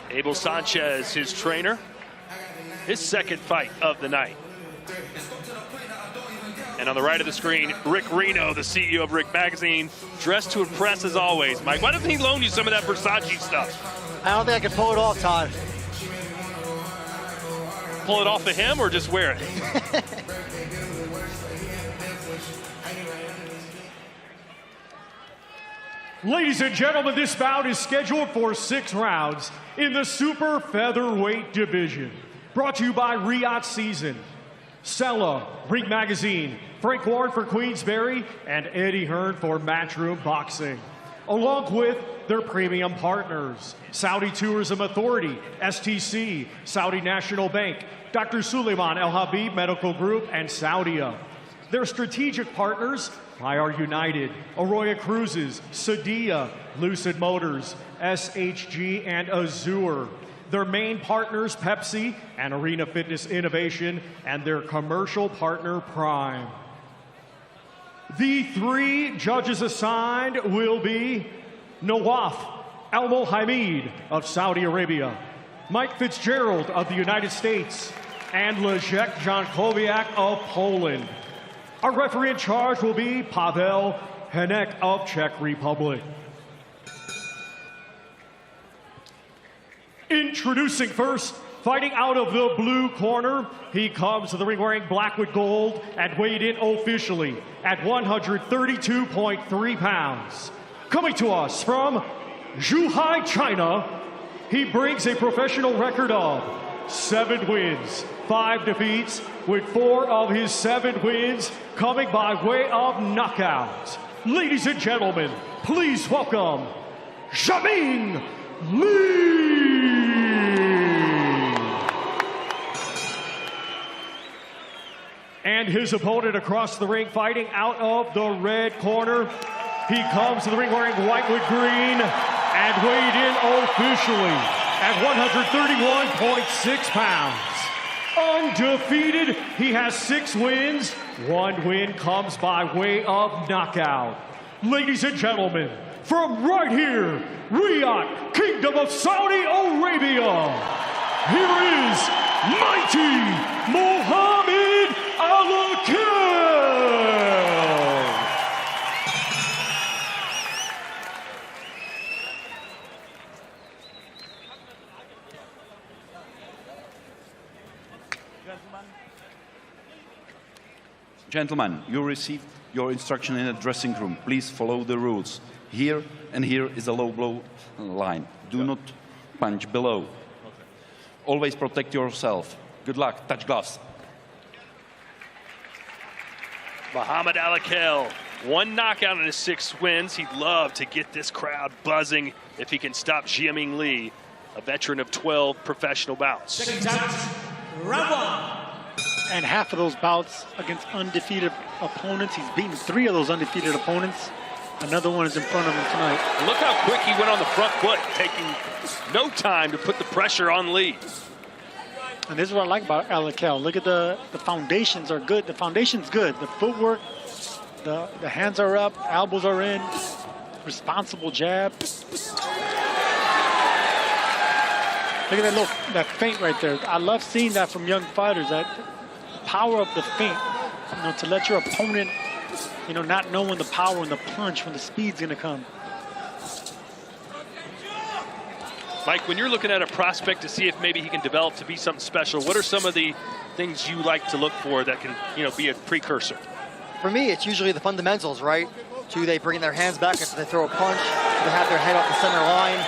Abel Sanchez, his trainer, his 2nd fight of the night. And on the right of the screen, Rick Reno, the CEO of Rick Magazine, dressed to impress as always. Mike, why doesn't he loan you some of that Versace stuff? I don't think I can pull it off, Todd. Pull it off of him or just wear it? Ladies and gentlemen, this bout is scheduled for 6 rounds in the super featherweight division. Brought to you by Riyadh Season, Sella, Ring Magazine, Frank Ward for Queensberry, and Eddie Hearn for Matchroom Boxing. Along with their premium partners, Saudi Tourism Authority, STC, Saudi National Bank, Dr. Suleiman El Habib Medical Group, and Saudia. Their strategic partners, IR United, Arroyo Cruises, Sadia, Lucid Motors, SHG, and Azure. Their main partners, Pepsi and Arena Fitness Innovation, and their commercial partner, Prime. The 3 judges assigned will be Nawaf Al-Mohammed of Saudi Arabia, Mike Fitzgerald of the United States, and Leszek Jankowiak of Poland. Our referee in charge will be Pavel Henek of Czech Republic. Introducing first, fighting out of the blue corner, he comes to the ring wearing black with gold and weighed in officially at 132.3 pounds. Coming to us from Zhuhai, China, he brings a professional record of 7 wins, 5 defeats, with 4 of his 7 wins coming by way of knockout. Ladies and gentlemen, please welcome Jiaming Li. And his opponent across the ring, fighting out of the red corner. He comes to the ring wearing white with green and weighed in officially at 131.6 pounds. Undefeated, he has 6 wins. 1 win comes by way of knockout. Ladies and gentlemen, from right here, Riyadh, Kingdom of Saudi Arabia, here is Mighty Mohammed Al-Akel. Gentlemen, you received your instruction in the dressing room. Please follow the rules. Here and here is a low blow line. Do not punch below. Always protect yourself. Good luck. Touch gloves. Muhammad Alakel, 1 knockout in his 6 wins. He'd love to get this crowd buzzing if he can stop Jiaming Lee, a veteran of 12 professional bouts. Round 1. And half of those bouts against undefeated opponents. He's beaten 3 of those undefeated opponents. Another one is in front of him tonight. And look how quick he went on the front foot, taking no time to put the pressure on Lee. And this is what I like about Alakel. Look at the foundations are good. The foundation's good. The footwork, the hands are up, elbows are in, responsible jab. Look at that feint right there. I love seeing that from young fighters, that power of the feint, to let your opponent, not knowing the power and the punch when the speed's gonna come. Mike, when you're looking at a prospect to see if maybe he can develop to be something special, what are some of the things you like to look for that can, be a precursor? For me, it's usually the fundamentals, right? Do they bring their hands back after they throw a punch? Do they have their head off the center line?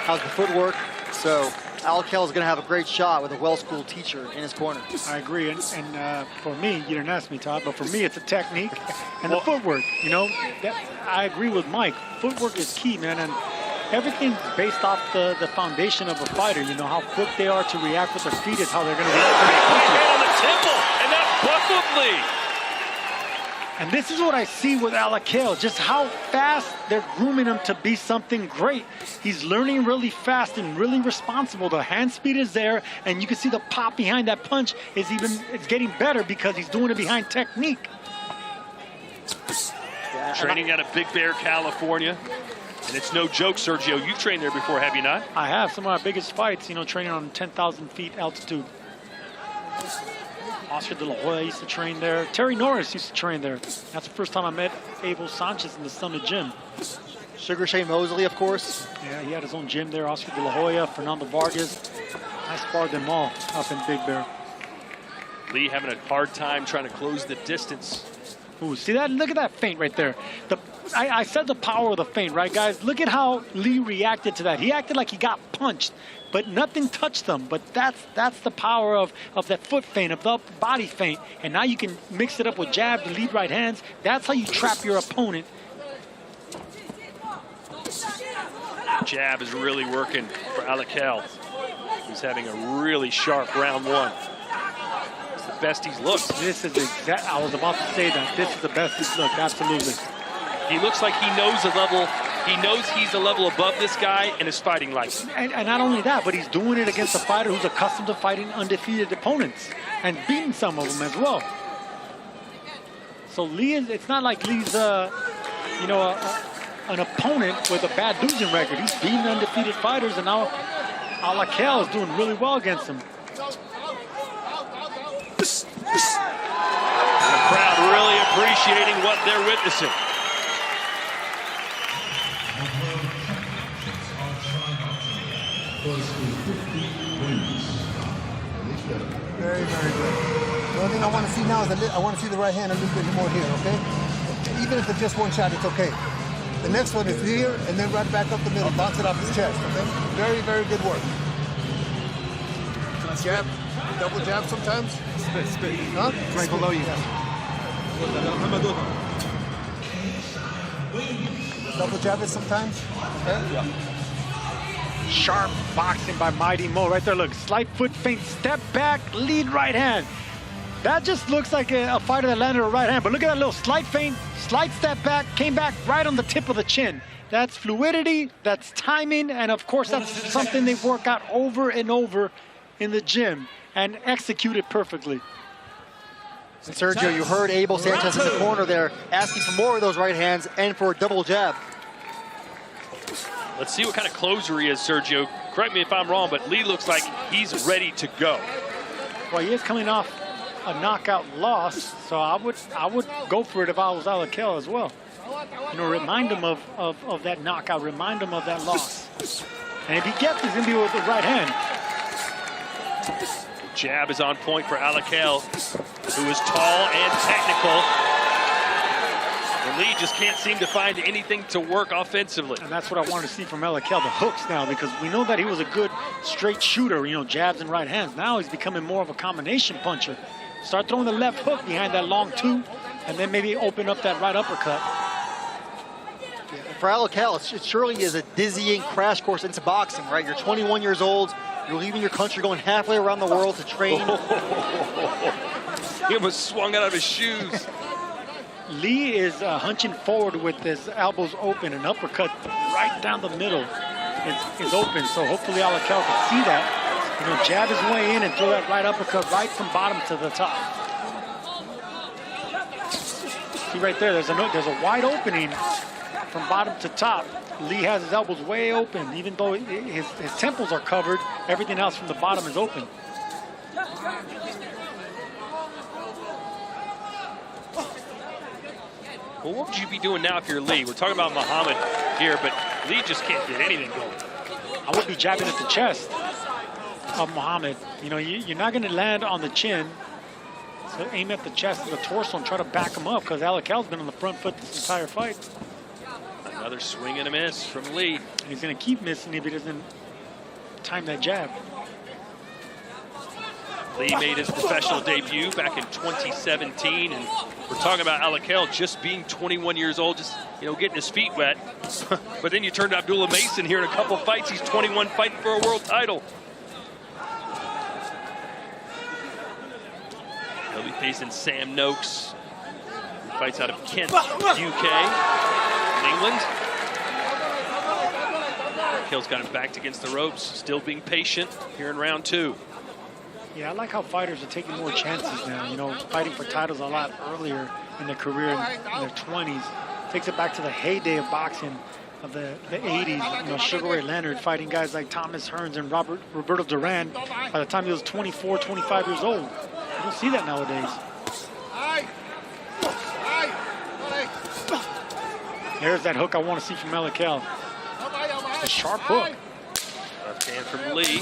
How's the footwork? So Alakel is going to have a great shot with a well-schooled teacher in his corner. I agree, and for me, you didn't ask me, Todd, but for me, it's a technique and the footwork. I agree with Mike. Footwork is key, man, and everything's based off the foundation of a fighter. How quick they are to react with their feet is how they're going to react. On the temple, and that buckled Lee. And this is what I see with Alakel, just how fast they're grooming him to be something great. He's learning really fast and really responsible. The hand speed is there, and you can see the pop behind that punch it's getting better because he's doing it behind technique. Training out of Big Bear, California. And it's no joke, Sergio. You've trained there before, have you not? I have. Some of my biggest fights, training on 10,000 feet altitude. Oscar De La Hoya used to train there. Terry Norris used to train there. That's the first time I met Abel Sanchez in the Summit Gym. Sugar Shane Mosley, of course. Yeah, he had his own gym there. Oscar De La Hoya, Fernando Vargas. I sparred them all up in Big Bear. Lee having a hard time trying to close the distance. Ooh, see that? Look at that feint right there. I said the power of the feint, right, guys? Look at how Lee reacted to that. He acted like he got punched, but nothing touched him. But that's the power of that foot feint, of the body feint. And now you can mix it up with jab, the lead right hands. That's how you trap your opponent. Jab is really working for Alakel. He's having a really sharp round 1. It's the best he's looked. This is I was about to say that. This is the best he's looked, absolutely. He looks like he knows a level. He knows he's a level above this guy and is fighting like him. And not only that, but he's doing it against a fighter who's accustomed to fighting undefeated opponents and beating some of them as well. So Lee it's not like Lee's an opponent with a bad losing record. He's beating undefeated fighters, and now Alakel is doing really well against him. The crowd really appreciating what they're witnessing. Very, very good. The only thing I want to see now is I want to see the right hand a little bit more here, okay? Even if it's just one shot, it's okay. The next one is here, and then right back up the middle. Bounce it off his chest, okay? Very, very good work. Jab, double jab sometimes. Spit. Huh? Right below you. Double jab it sometimes. Okay? Yeah. Sharp boxing by Mighty Mo right there. Look, slight foot feint, step back, lead right hand. That just looks like a fighter that landed a right hand. But look at that little slight feint, slight step back, came back right on the tip of the chin. That's fluidity, that's timing, and of course that's something they work out over and over in the gym and execute it perfectly. And Sergio, you heard Abel Sanchez in the corner there asking for more of those right hands and for a double jab. Let's see what kind of closer he is, Sergio. Correct me if I'm wrong, but Lee looks like he's ready to go. Well, he is coming off a knockout loss, so I would go for it if I was Alakel as well. Remind him of that knockout, remind him of that loss. And if he gets it, he's going to be with the right hand. Jab is on point for Alakel, who is tall and technical. And Lee just can't seem to find anything to work offensively. And that's what I wanted to see from Alakel, the hooks now, because we know that he was a good straight shooter, you know, jabs and right hands. Now he's becoming more of a combination puncher. Start throwing the left hook behind that long two, and then maybe open up that right uppercut. For Alakel, it surely is a dizzying crash course into boxing, right? You're 21 years old, you're leaving your country, going halfway around the world to train. He almost swung out of his shoes. Lee is hunching forward with his elbows open, and uppercut right down the middle is open. So hopefully Alakel can see that. You know, jab his way in and throw that right uppercut right from bottom to the top. See right there, there's a wide opening from bottom to top. Lee has his elbows way open. Even though his temples are covered, everything else from the bottom is open. Well, what would you be doing now if you're Lee? We're talking about Muhammad here, but Lee just can't get anything going. I would be jabbing at the chest of Muhammad. You know, you're not going to land on the chin. So aim at the chest of the torso and try to back him up, because Alakel's been on the front foot this entire fight. Another swing and a miss from Lee. He's going to keep missing if he doesn't time that jab. Lee made his professional debut back in 2017, and we're talking about Alakel just being 21 years old, just, you know, getting his feet wet. But then you turn to Abdullah Mason here in a couple fights. He's 21, fighting for a world title. He'll be facing Sam Noakes, who fights out of Kent, UK, in England. Alakel's got him backed against the ropes, still being patient here in round 2. Yeah, I like how fighters are taking more chances now. You know, fighting for titles a lot earlier in their career, in their 20s. Takes it back to the heyday of boxing of the 80s. You know, Sugar Ray Leonard fighting guys like Thomas Hearns and Roberto Duran by the time he was 24, 25 years old. You don't see that nowadays. There's that hook I want to see from Alakel. Just a sharp hook. Left hand from Lee.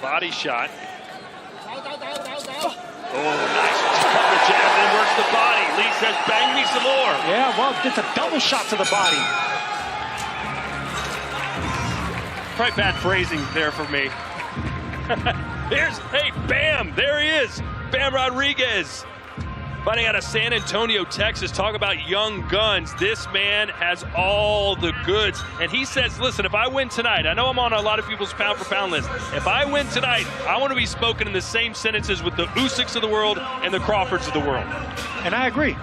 Body shot. Oh, nice couple jabs and works the body. Lee says, bang me some more. Yeah, well, it's a double shot to the body. Probably bad phrasing there for me. Hey, Bam, there he is. Bam Rodriguez. Fighting out of San Antonio, Texas. Talk about young guns. This man has all the goods. And he says, listen, if I win tonight, I know I'm on a lot of people's pound-for-pound list. If I win tonight, I want to be spoken in the same sentences with the Usyks of the world and the Crawfords of the world. And I agree,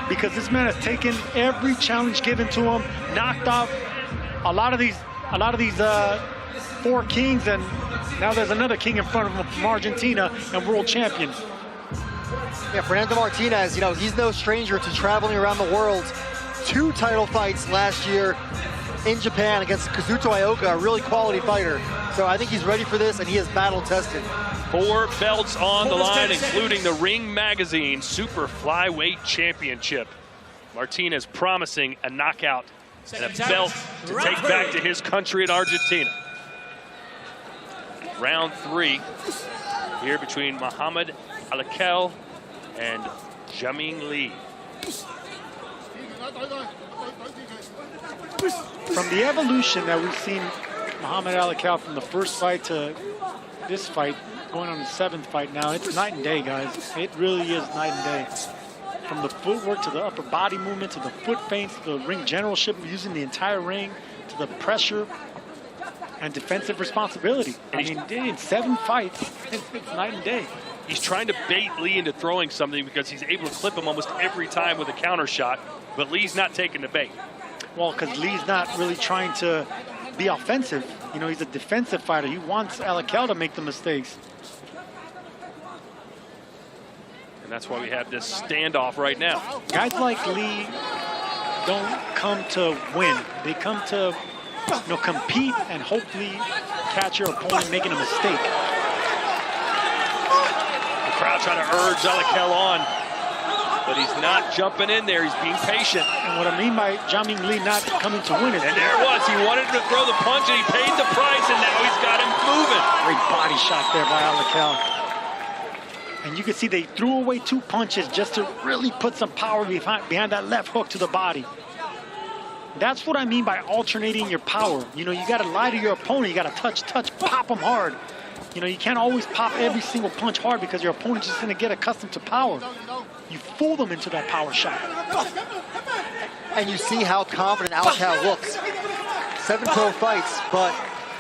because this man has taken every challenge given to him, knocked off a lot of these 4 kings, and now there's another king in front of him from Argentina and world champion. Yeah, Fernando Martinez, you know, he's no stranger to traveling around the world. 2 title fights last year in Japan against Kazuto Ioka, a really quality fighter. So I think he's ready for this, and he is battle tested. 4 belts on the line, including the Ring Magazine Super Flyweight Championship. Martinez promising a knockout and a belt to take back to his country in Argentina. Round 3 here between Muhammad Alakel and Jaming Lee. From the evolution that we've seen Muhammad Alakel from the first fight to this fight, going on the 7th fight now, it's night and day, guys. It really is night and day. From the footwork to the upper body movement to the foot feints to the ring generalship, using the entire ring, to the pressure and defensive responsibility. I mean, in 7 fights, it's night and day. He's trying to bait Lee into throwing something because he's able to clip him almost every time with a counter shot, but Lee's not taking the bait. Well, because Lee's not really trying to be offensive. You know, he's a defensive fighter. He wants Alakel to make the mistakes. And that's why we have this standoff right now. Guys like Lee don't come to win. They come to, you know, compete and hopefully catch your opponent making a mistake. Crowd trying to urge Alakel on, but he's not jumping in there. He's being patient. And what I mean by Jaming Lee not coming to win is... And there it was. He wanted him to throw the punch, and he paid the price, and now he's got him moving. Great body shot there by Alakel. And you can see they threw away 2 punches just to really put some power behind that left hook to the body. That's what I mean by alternating your power. You know, you got to lie to your opponent. You got to touch, pop them hard. You know, you can't always pop every single punch hard because your opponent's just going to get accustomed to power. You fool them into that power shot. And you see how confident Alcal looks. 7 pro fights, but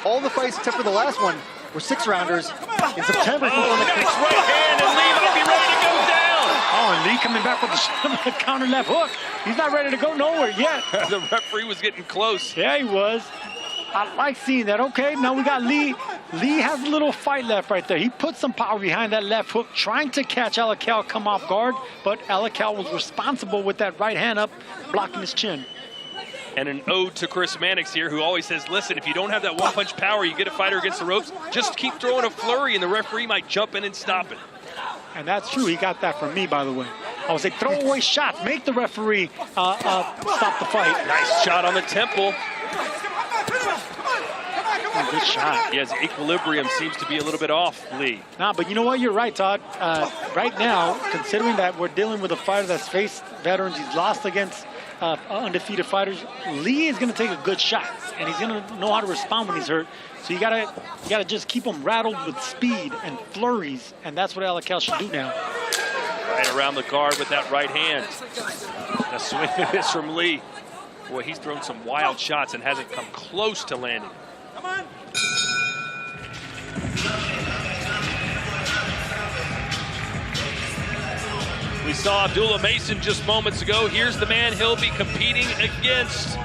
all the fights except for the last one were 6-rounders. In September, nice right hand, and Lee might be ready to go down. Oh, and Lee coming back with the counter left hook. He's not ready to go nowhere yet. The referee was getting close. Yeah, he was. I like seeing that. Okay, now we got Lee. Lee has a little fight left right there. He put some power behind that left hook, trying to catch Alcal come off guard, but Alcal was responsible with that right hand up, blocking his chin. And an ode to Chris Mannix here, who always says, listen, if you don't have that one-punch power, you get a fighter against the ropes, just keep throwing a flurry, and the referee might jump in and stop it. And that's true. He got that from me, by the way. I would say throw away shots. Make the referee stop the fight. Nice shot on the temple. Good shot. Yeah, his equilibrium seems to be a little bit off, Lee. Nah, but you know what? You're right, Todd. Right now, considering that we're dealing with a fighter that's faced veterans, he's lost against undefeated fighters, Lee is going to take a good shot, and he's going to know how to respond when he's hurt. So you gotta just keep him rattled with speed and flurries, and that's what Alcal should do now. Right around the guard with that right hand. A swing and miss from Lee. Boy, he's thrown some wild shots and hasn't come close to landing. Come on. We saw Abdullah Mason just moments ago. Here's the man he'll be competing against.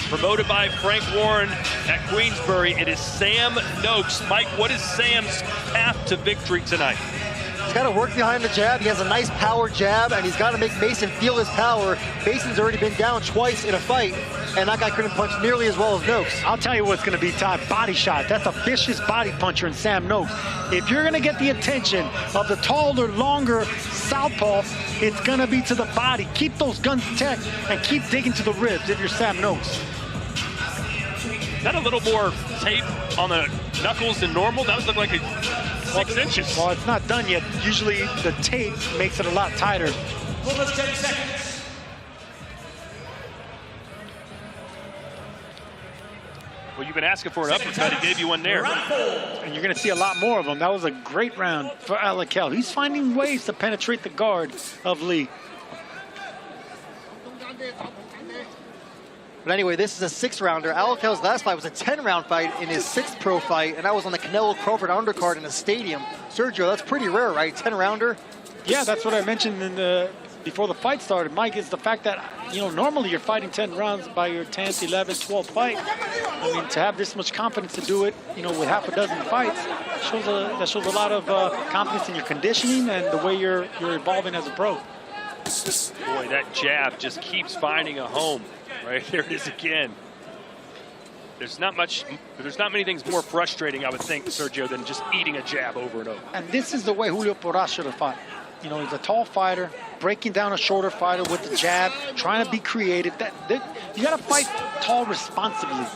Promoted by Frank Warren at Queensbury, it is Sam Noakes. Mike, what is Sam's path to victory tonight? He's got to work behind the jab. He has a nice power jab, and he's got to make Mason feel his power. Mason's already been down twice in a fight, and that guy couldn't punch nearly as well as Noakes. I'll tell you what's going to be, Todd. Body shot. That's a vicious body puncher in Sam Noakes. If you're going to get the attention of the taller, longer southpaw, it's going to be to the body. Keep those guns checked and keep digging to the ribs if you're Sam Noakes. Is that a little more tape on the knuckles than normal? That was look like 6 inches. Well, it's not done yet. Usually the tape makes it a lot tighter. Almost 10 seconds. Well, you've been asking for an uppercut. He gave you one there. And you're going to see a lot more of them. That was a great round for Alcal. He's finding ways to penetrate the guard of Lee. But anyway, this is a 6-rounder. Alcal's last fight was a 10-round fight in his 6th pro fight, and that was on the Canelo Crawford undercard in a stadium. Sergio, that's pretty rare, right? 10-rounder? Yeah, that's what I mentioned in before the fight started, Mike, is the fact that, you know, normally you're fighting 10 rounds by your 10th, 11th, 12th fight. I mean, to have this much confidence to do it, you know, with half a dozen fights, that shows a lot of confidence in your conditioning and the way you're evolving as a pro. Boy, that jab just keeps finding a home. Right, there it is again. There's not many things more frustrating, I would think, Sergio, than just eating a jab over and over. And this is the way Julio Porras should have fought. You know, he's a tall fighter, breaking down a shorter fighter with the jab, trying to be creative. You got to fight tall responsibly.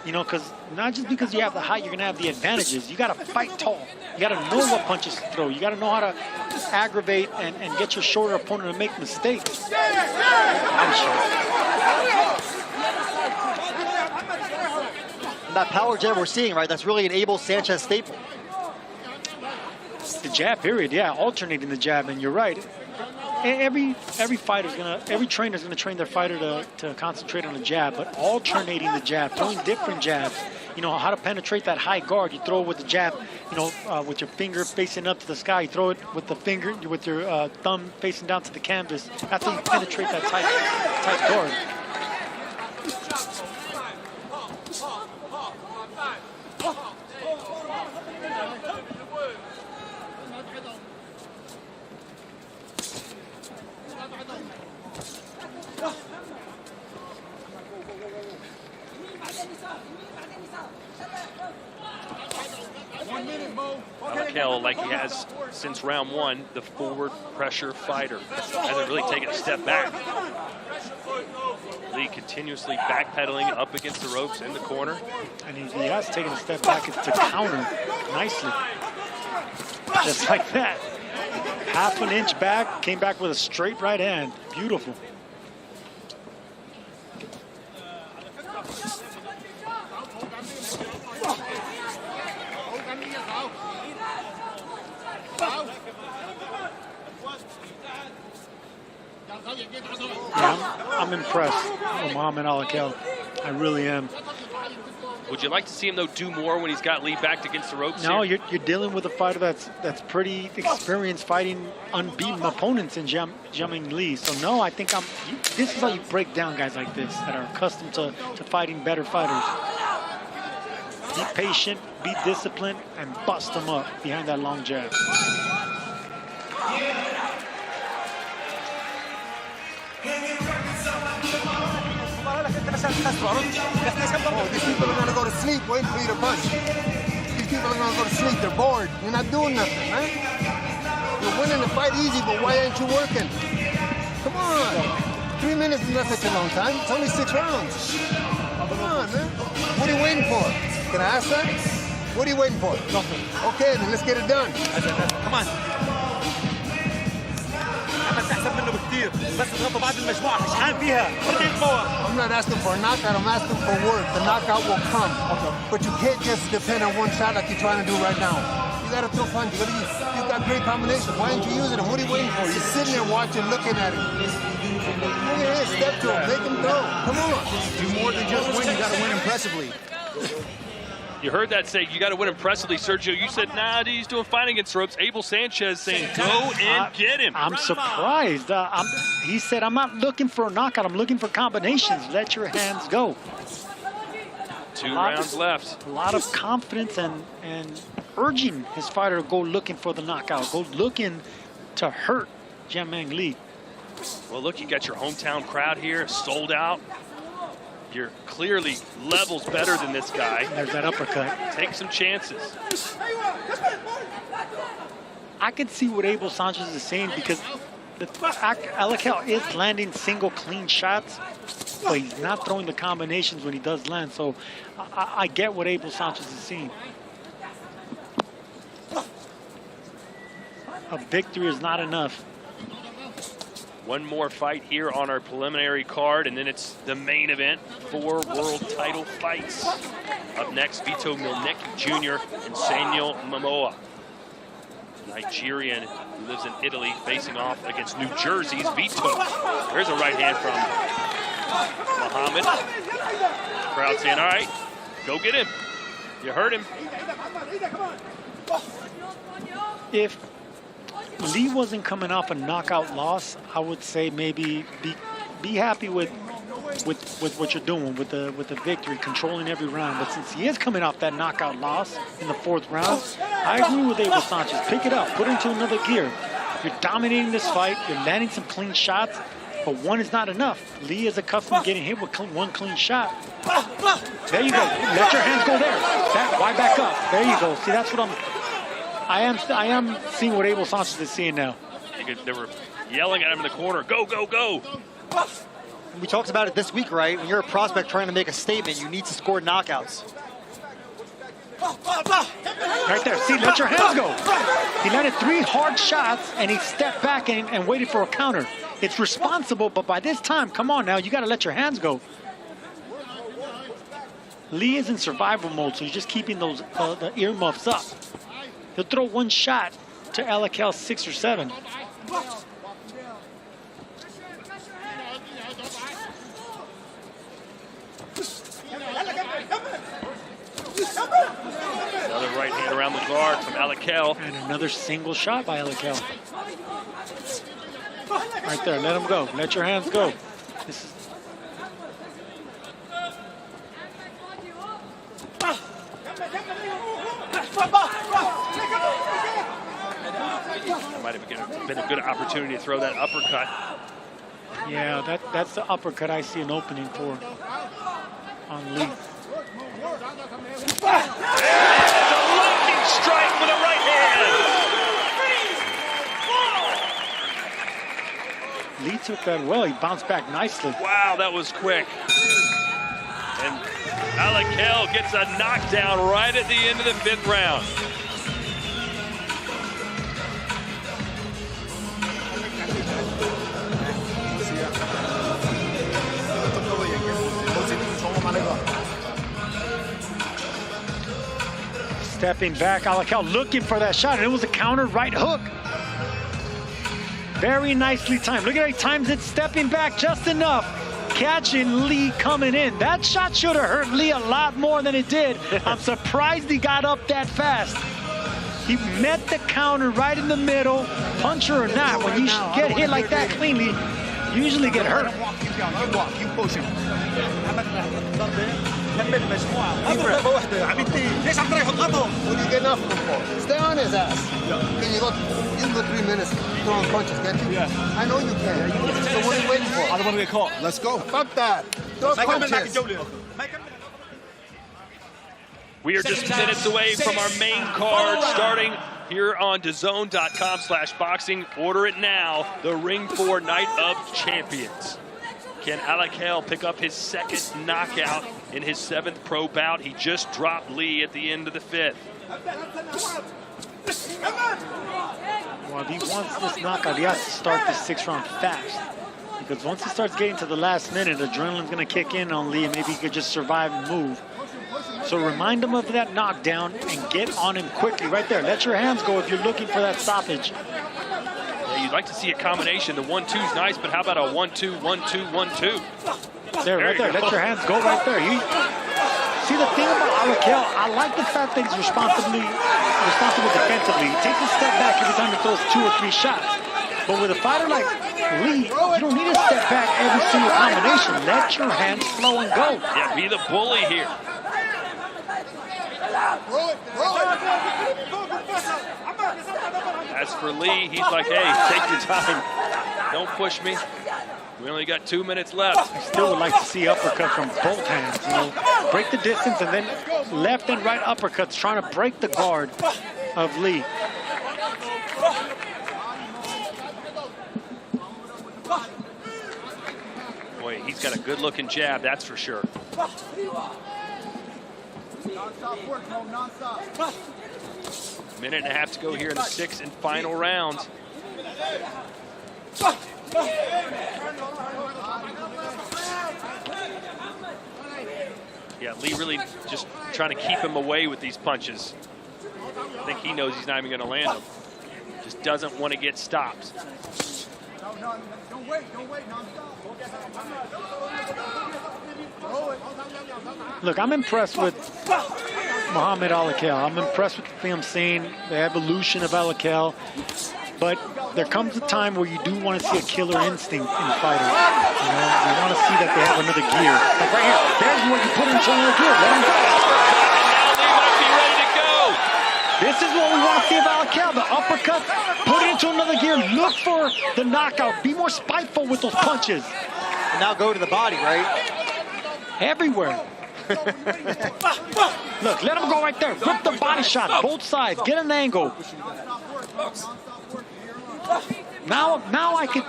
You know, because not just because you have the height, you're going to have the advantages. You got to fight tall. You got to know what punches to throw. You got to know how to aggravate and get your shorter opponent to make mistakes. That power jab we're seeing, right, that's really an Abel Sanchez staple. The jab, period, yeah, alternating the jab, and you're right. Every trainer's gonna train their fighter to concentrate on the jab, but alternating the jab, throwing different jabs. You know, how to penetrate that high guard. You throw it with the jab, you know, with your finger facing up to the sky. You throw it with the finger, with your thumb facing down to the canvas. After you penetrate that tight guard. Alcal, like he has since round one, the forward pressure fighter. Hasn't really taken a step back. Lee continuously backpedaling up against the ropes in the corner. And he has taken a step back to counter nicely. Just like that. half an inch back, came back with a straight right hand. Beautiful. Yeah, I'm impressed with Muhammad Al-Akel. I really am. Would you like to see him, though, do more when he's got Lee backed against the ropes? No, here? you're dealing with a fighter that's pretty experienced fighting unbeaten opponents in Jiaming Lee. So no, I think this is how you break down guys like this that are accustomed to fighting better fighters. Be patient, be disciplined, and bust them up behind that long jab. Oh, these people are gonna go to sleep waiting for you to punch. These people are gonna go to sleep. They're bored. You're not doing nothing, man. You're winning the fight easy, but why aren't you working? Come on. 3 minutes is not such a long time. It's only 6 rounds. Come on, man. What are you waiting for? Can I ask that? What are you waiting for? Nothing. Okay, then let's get it done. Come on. I'm not asking for a knockout, I'm asking for work. The knockout will come. But you can't just depend on one shot like you're trying to do right now. You gotta throw punches. You've got great combinations. Why aren't you using them? What are you waiting for? You're sitting there watching, looking at it. Look at this, step to him, make him throw. Come on. Do more than just win, you gotta win impressively. You heard that say, you got to win impressively, Sergio. You said, nah, he's doing fine against the ropes. Abel Sanchez saying, go and get him. I'm surprised. He said, I'm not looking for a knockout. I'm looking for combinations. Let your hands go. 2 rounds left. A lot of confidence and urging his fighter to go looking for the knockout. Go looking to hurt Jiaming Lee. Well, look, you got your hometown crowd here, sold out. You're clearly levels better than this guy. There's that uppercut. Take some chances. I can see what Abel Sanchez is saying because Al-Akel is landing single clean shots, but he's not throwing the combinations when he does land. So I get what Abel Sanchez is saying. A victory is not enough. One more fight here on our preliminary card, and then it's the main event. 4 world title fights. Up next, Vito Milnicki Jr. and Senio Momoa. Nigerian who lives in Italy, facing off against New Jersey's Vito. There's a right hand from Muhammad. Crowd saying, all right, go get him. You heard him. If Lee wasn't coming off a knockout loss, I would say maybe be happy with what you're doing with the victory, controlling every round. But since he is coming off that knockout loss in the 4th round, I agree with Abel Sanchez. Pick it up, put it into another gear. You're dominating this fight. You're landing some clean shots, but one is not enough. Lee is accustomed to getting hit with one clean shot. There you go. Let your hands go there. Why back up? There you go. See, that's what I am seeing what Abel Sanchez is seeing now. They were yelling at him in the corner, go, go, go. We talked about it this week, right? When you're a prospect trying to make a statement, you need to score knockouts. Right there, see, let your hands go. He landed 3 hard shots and he stepped back and waited for a counter. It's responsible, but by this time, come on now, you gotta let your hands go. Lee is in survival mode, so he's just keeping those the earmuffs up. He'll throw one shot to Al-Akel 6 or 7. Another right hand around the guard from Al-Akel. And another single shot by Al-Akel. Right there, let him go. Let your hands go. This is Might have been a good opportunity to throw that uppercut. Yeah, that's the uppercut I see an opening for on Lee. It's a locking strike with a right hand. Lee took that well. He bounced back nicely. Wow, that was quick. And Al-Akel gets a knockdown right at the end of the 5th round. Stepping back, Alakel looking for that shot, and it was a counter right hook. Very nicely timed. Look at how he times it, stepping back just enough. Catching Lee coming in. That shot should have hurt Lee a lot more than it did. I'm surprised he got up that fast. He met the counter right in the middle, puncher or not. When you get hit like that cleanly, you usually get hurt. Keep pushing. What are you getting off him for? Stay on his ass. Can you look 3 minutes throwing punches, can't you? Yeah. I know you can. So what are you waiting for? I don't want to get caught. Let's go. Fuck that. Throw punches. We are just minutes away from our main card starting here on DAZN.com/boxing. Order it now. The Ring 4 Night of Champions. Can Alakel pick up his second knockout in his 7th pro bout? He just dropped Lee at the end of the 5th. Well, if he wants this knockout, he has to start this 6th round fast. Because once he starts getting to the last minute, adrenaline's going to kick in on Lee, and maybe he could just survive and move. So remind him of that knockdown and get on him quickly right there. Let your hands go if you're looking for that stoppage. Yeah, you'd like to see a combination. The 1-2's nice, but how about a 1-2, 1-2, 1-2? There, right there. Let your hands go right there. See, the thing about Alakel, I like the fact that he's responsible defensively. He takes a step back every time he throws 2 or 3 shots. But with a fighter like Lee, you don't need to step back every single combination. Let your hands flow and go. Yeah, be the bully here. As for Lee, he's like, hey, take your time. Don't push me. We only got 2 minutes left. I still would like to see uppercut from both hands. You know, break the distance and then left and right uppercuts, trying to break the guard of Lee. Boy, he's got a good-looking jab, that's for sure. Minute and a half to go here in the 6th and final round. Yeah, Lee really just trying to keep him away with these punches. I think he knows he's not even going to land them. Just doesn't want to get stopped. Don't wait, Look, I'm impressed with Muhammad Alakel. I'm impressed with the thing I'm seeing, the evolution of Alakel. But there comes a time where you do want to see a killer instinct in fighters. You know, you want to see that they have another gear. Like right here, there's what you put into another gear. Let him go. Now Lee might be ready to go. This is what we want to see of Alakel. The uppercut, put it into another gear. Look for the knockout. Be more spiteful with those punches. And now go to the body, right? Everywhere. Look, let him go right there. Rip the body shot, both sides. Get an angle. Now I could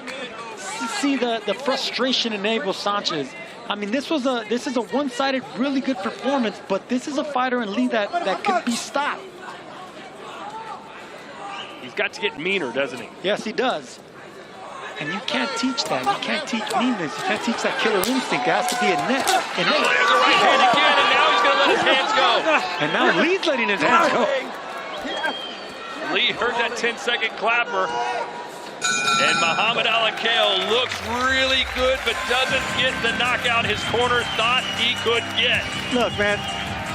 see the frustration in Abel Sanchez. I mean, this is a one-sided, really good performance, but this is a fighter in Lee that could be stopped. He's got to get meaner, doesn't he? Yes, he does. And you can't teach that. You can't teach meanness. You can't teach that killer instinct. It has to be innate. There's a right hand again, and now he's going to let his hands go. And now Lee's letting his hands go. Lee heard that 10-second clapper. And Muhammad Alakel looks really good, but doesn't get the knockout his corner thought he could get. Look, man,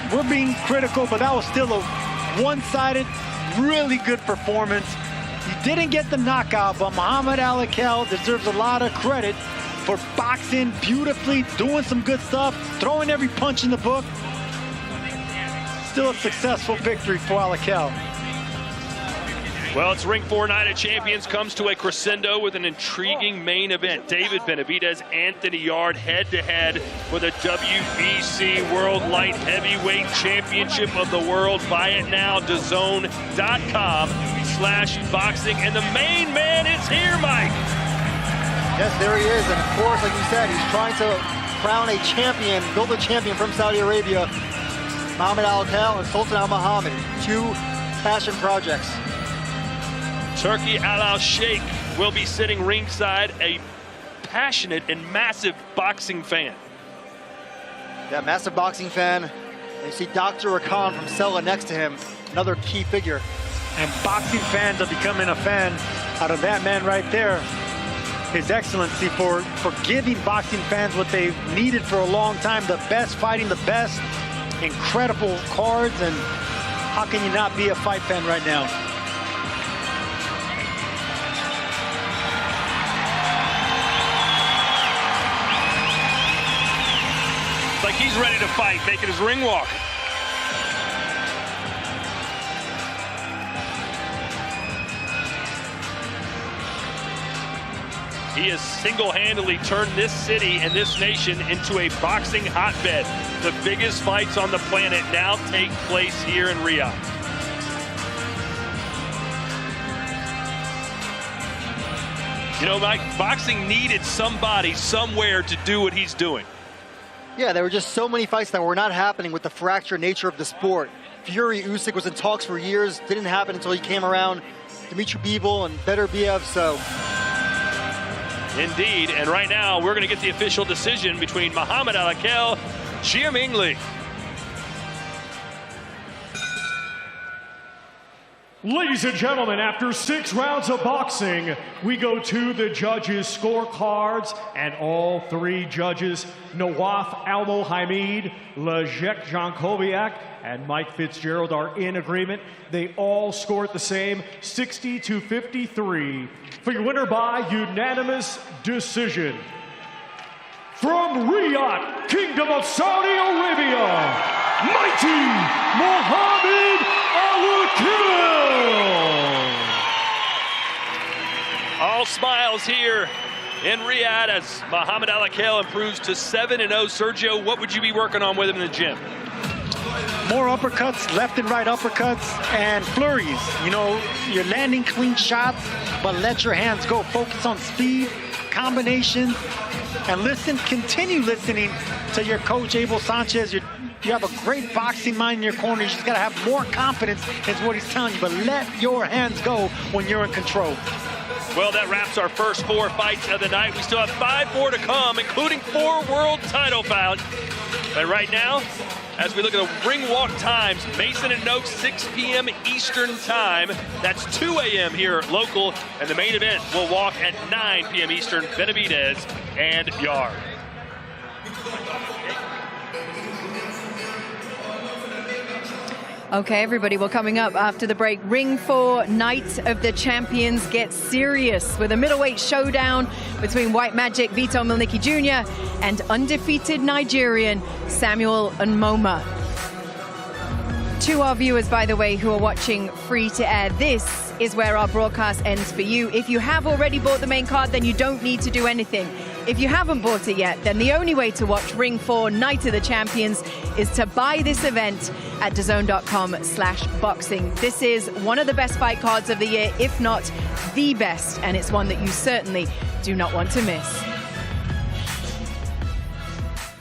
we're being critical, but that was still a one-sided, really good performance. He didn't get the knockout, but Muhammad Alakel deserves a lot of credit for boxing beautifully, doing some good stuff, throwing every punch in the book. Still a successful victory for Alakel. Well, it's Ring 4 Night of Champions comes to a crescendo with an intriguing main event. David Benavidez, Anthony Yarde head-to-head for the WBC World Light Heavyweight Championship of the World. Buy it now, DAZN.com/boxing. And the main man is here, Mike. Yes, there he is. And of course, like you said, he's trying to crown a champion, build a champion from Saudi Arabia. Muhammad Alakel and Sultan Al Muhammad, 2 passion projects. Turki Al Sheikh will be sitting ringside, a passionate and massive boxing fan. Yeah, massive boxing fan. You see Dr. Rakan from Sella next to him, another key figure. And boxing fans are becoming a fan out of that man right there. His Excellency for giving boxing fans what they've needed for a long time, the best fighting, the best, incredible cards, and how can you not be a fight fan right now? Like he's ready to fight, making his ring walk. He has single-handedly turned this city and this nation into a boxing hotbed. The biggest fights on the planet now take place here in Riyadh. You know, Mike, boxing needed somebody somewhere to do what he's doing. Yeah, there were just so many fights that were not happening with the fractured nature of the sport. Fury Usyk was in talks for years, didn't happen until he came around. Dimitri Bivol and Beterbiev, so. Indeed, and right now we're going to get the official decision between Muhammad Al-Akel, Jia Mingli. Ladies and gentlemen, after 6 rounds of boxing, we go to the judges' scorecards, and all 3 judges, Nawaf Al-Mohamid, Leszek Jankowiak, and Mike Fitzgerald, are in agreement. They all scored the same, 60-53, for your winner by unanimous decision. From Riyadh, Kingdom of Saudi Arabia, mighty Muhammad Al-Akel. All smiles here in Riyadh as Muhammad Al-Akel improves to 7-0. Sergio, what would you be working on with him in the gym? More uppercuts, left and right uppercuts, and flurries. You know, you're landing clean shots, but let your hands go. Focus on speed, combinations, and listen, continue listening to your coach, Abel Sanchez. You have a great boxing mind in your corner. You just got to have more confidence in what he's telling you, but let your hands go when you're in control. Well, that wraps our first 4 fights of the night. We still have 5 more to come, including 4 world title bouts. But right now, as we look at the ring walk times, Mason and Noakes, 6 p.m. Eastern time. That's 2 a.m. here local, and the main event will walk at 9 p.m. Eastern, Benavidez and Yarde. Okay, everybody, well, coming up after the break, Ring 4 Night of the Champions gets serious with a middleweight showdown between White Magic Vito Milnicki Jr. and undefeated Nigerian Samuel Nmoma. To our viewers, by the way, who are watching free to air, this is where our broadcast ends for you. If you have already bought the main card, then you don't need to do anything. If you haven't bought it yet, then the only way to watch Ring 4 Night of the Champions is to buy this event at DAZN.com/boxing. This is one of the best fight cards of the year, if not the best, and it's one that you certainly do not want to miss.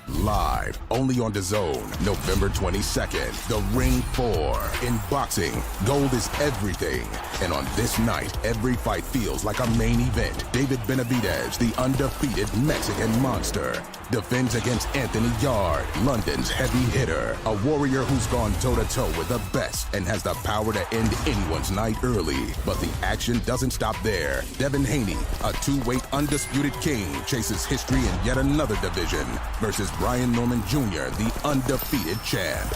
Live, only on DAZN, November 22nd, the Ring 4. In boxing, gold is everything. And on this night, every fight feels like a main event. David Benavidez, the undefeated Mexican monster, defends against Anthony Yarde, London's heavy hitter. A warrior who's gone toe-to-toe with the best and has the power to end anyone's night early. But the action doesn't stop there. Devin Haney, a 2-weight undisputed king, chases history in yet another division versus Brian Norman Jr., the undefeated champ.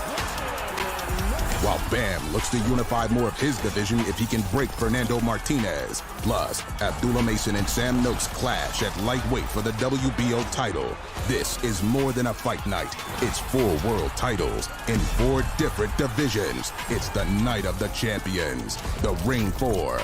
While Bam looks to unify more of his division if he can break Fernando Martinez. Plus, Abdullah Mason and Sam Noakes clash at lightweight for the WBO title. This is more than a fight night. It's 4 world titles in 4 different divisions. It's the night of the champions. The Ring 4,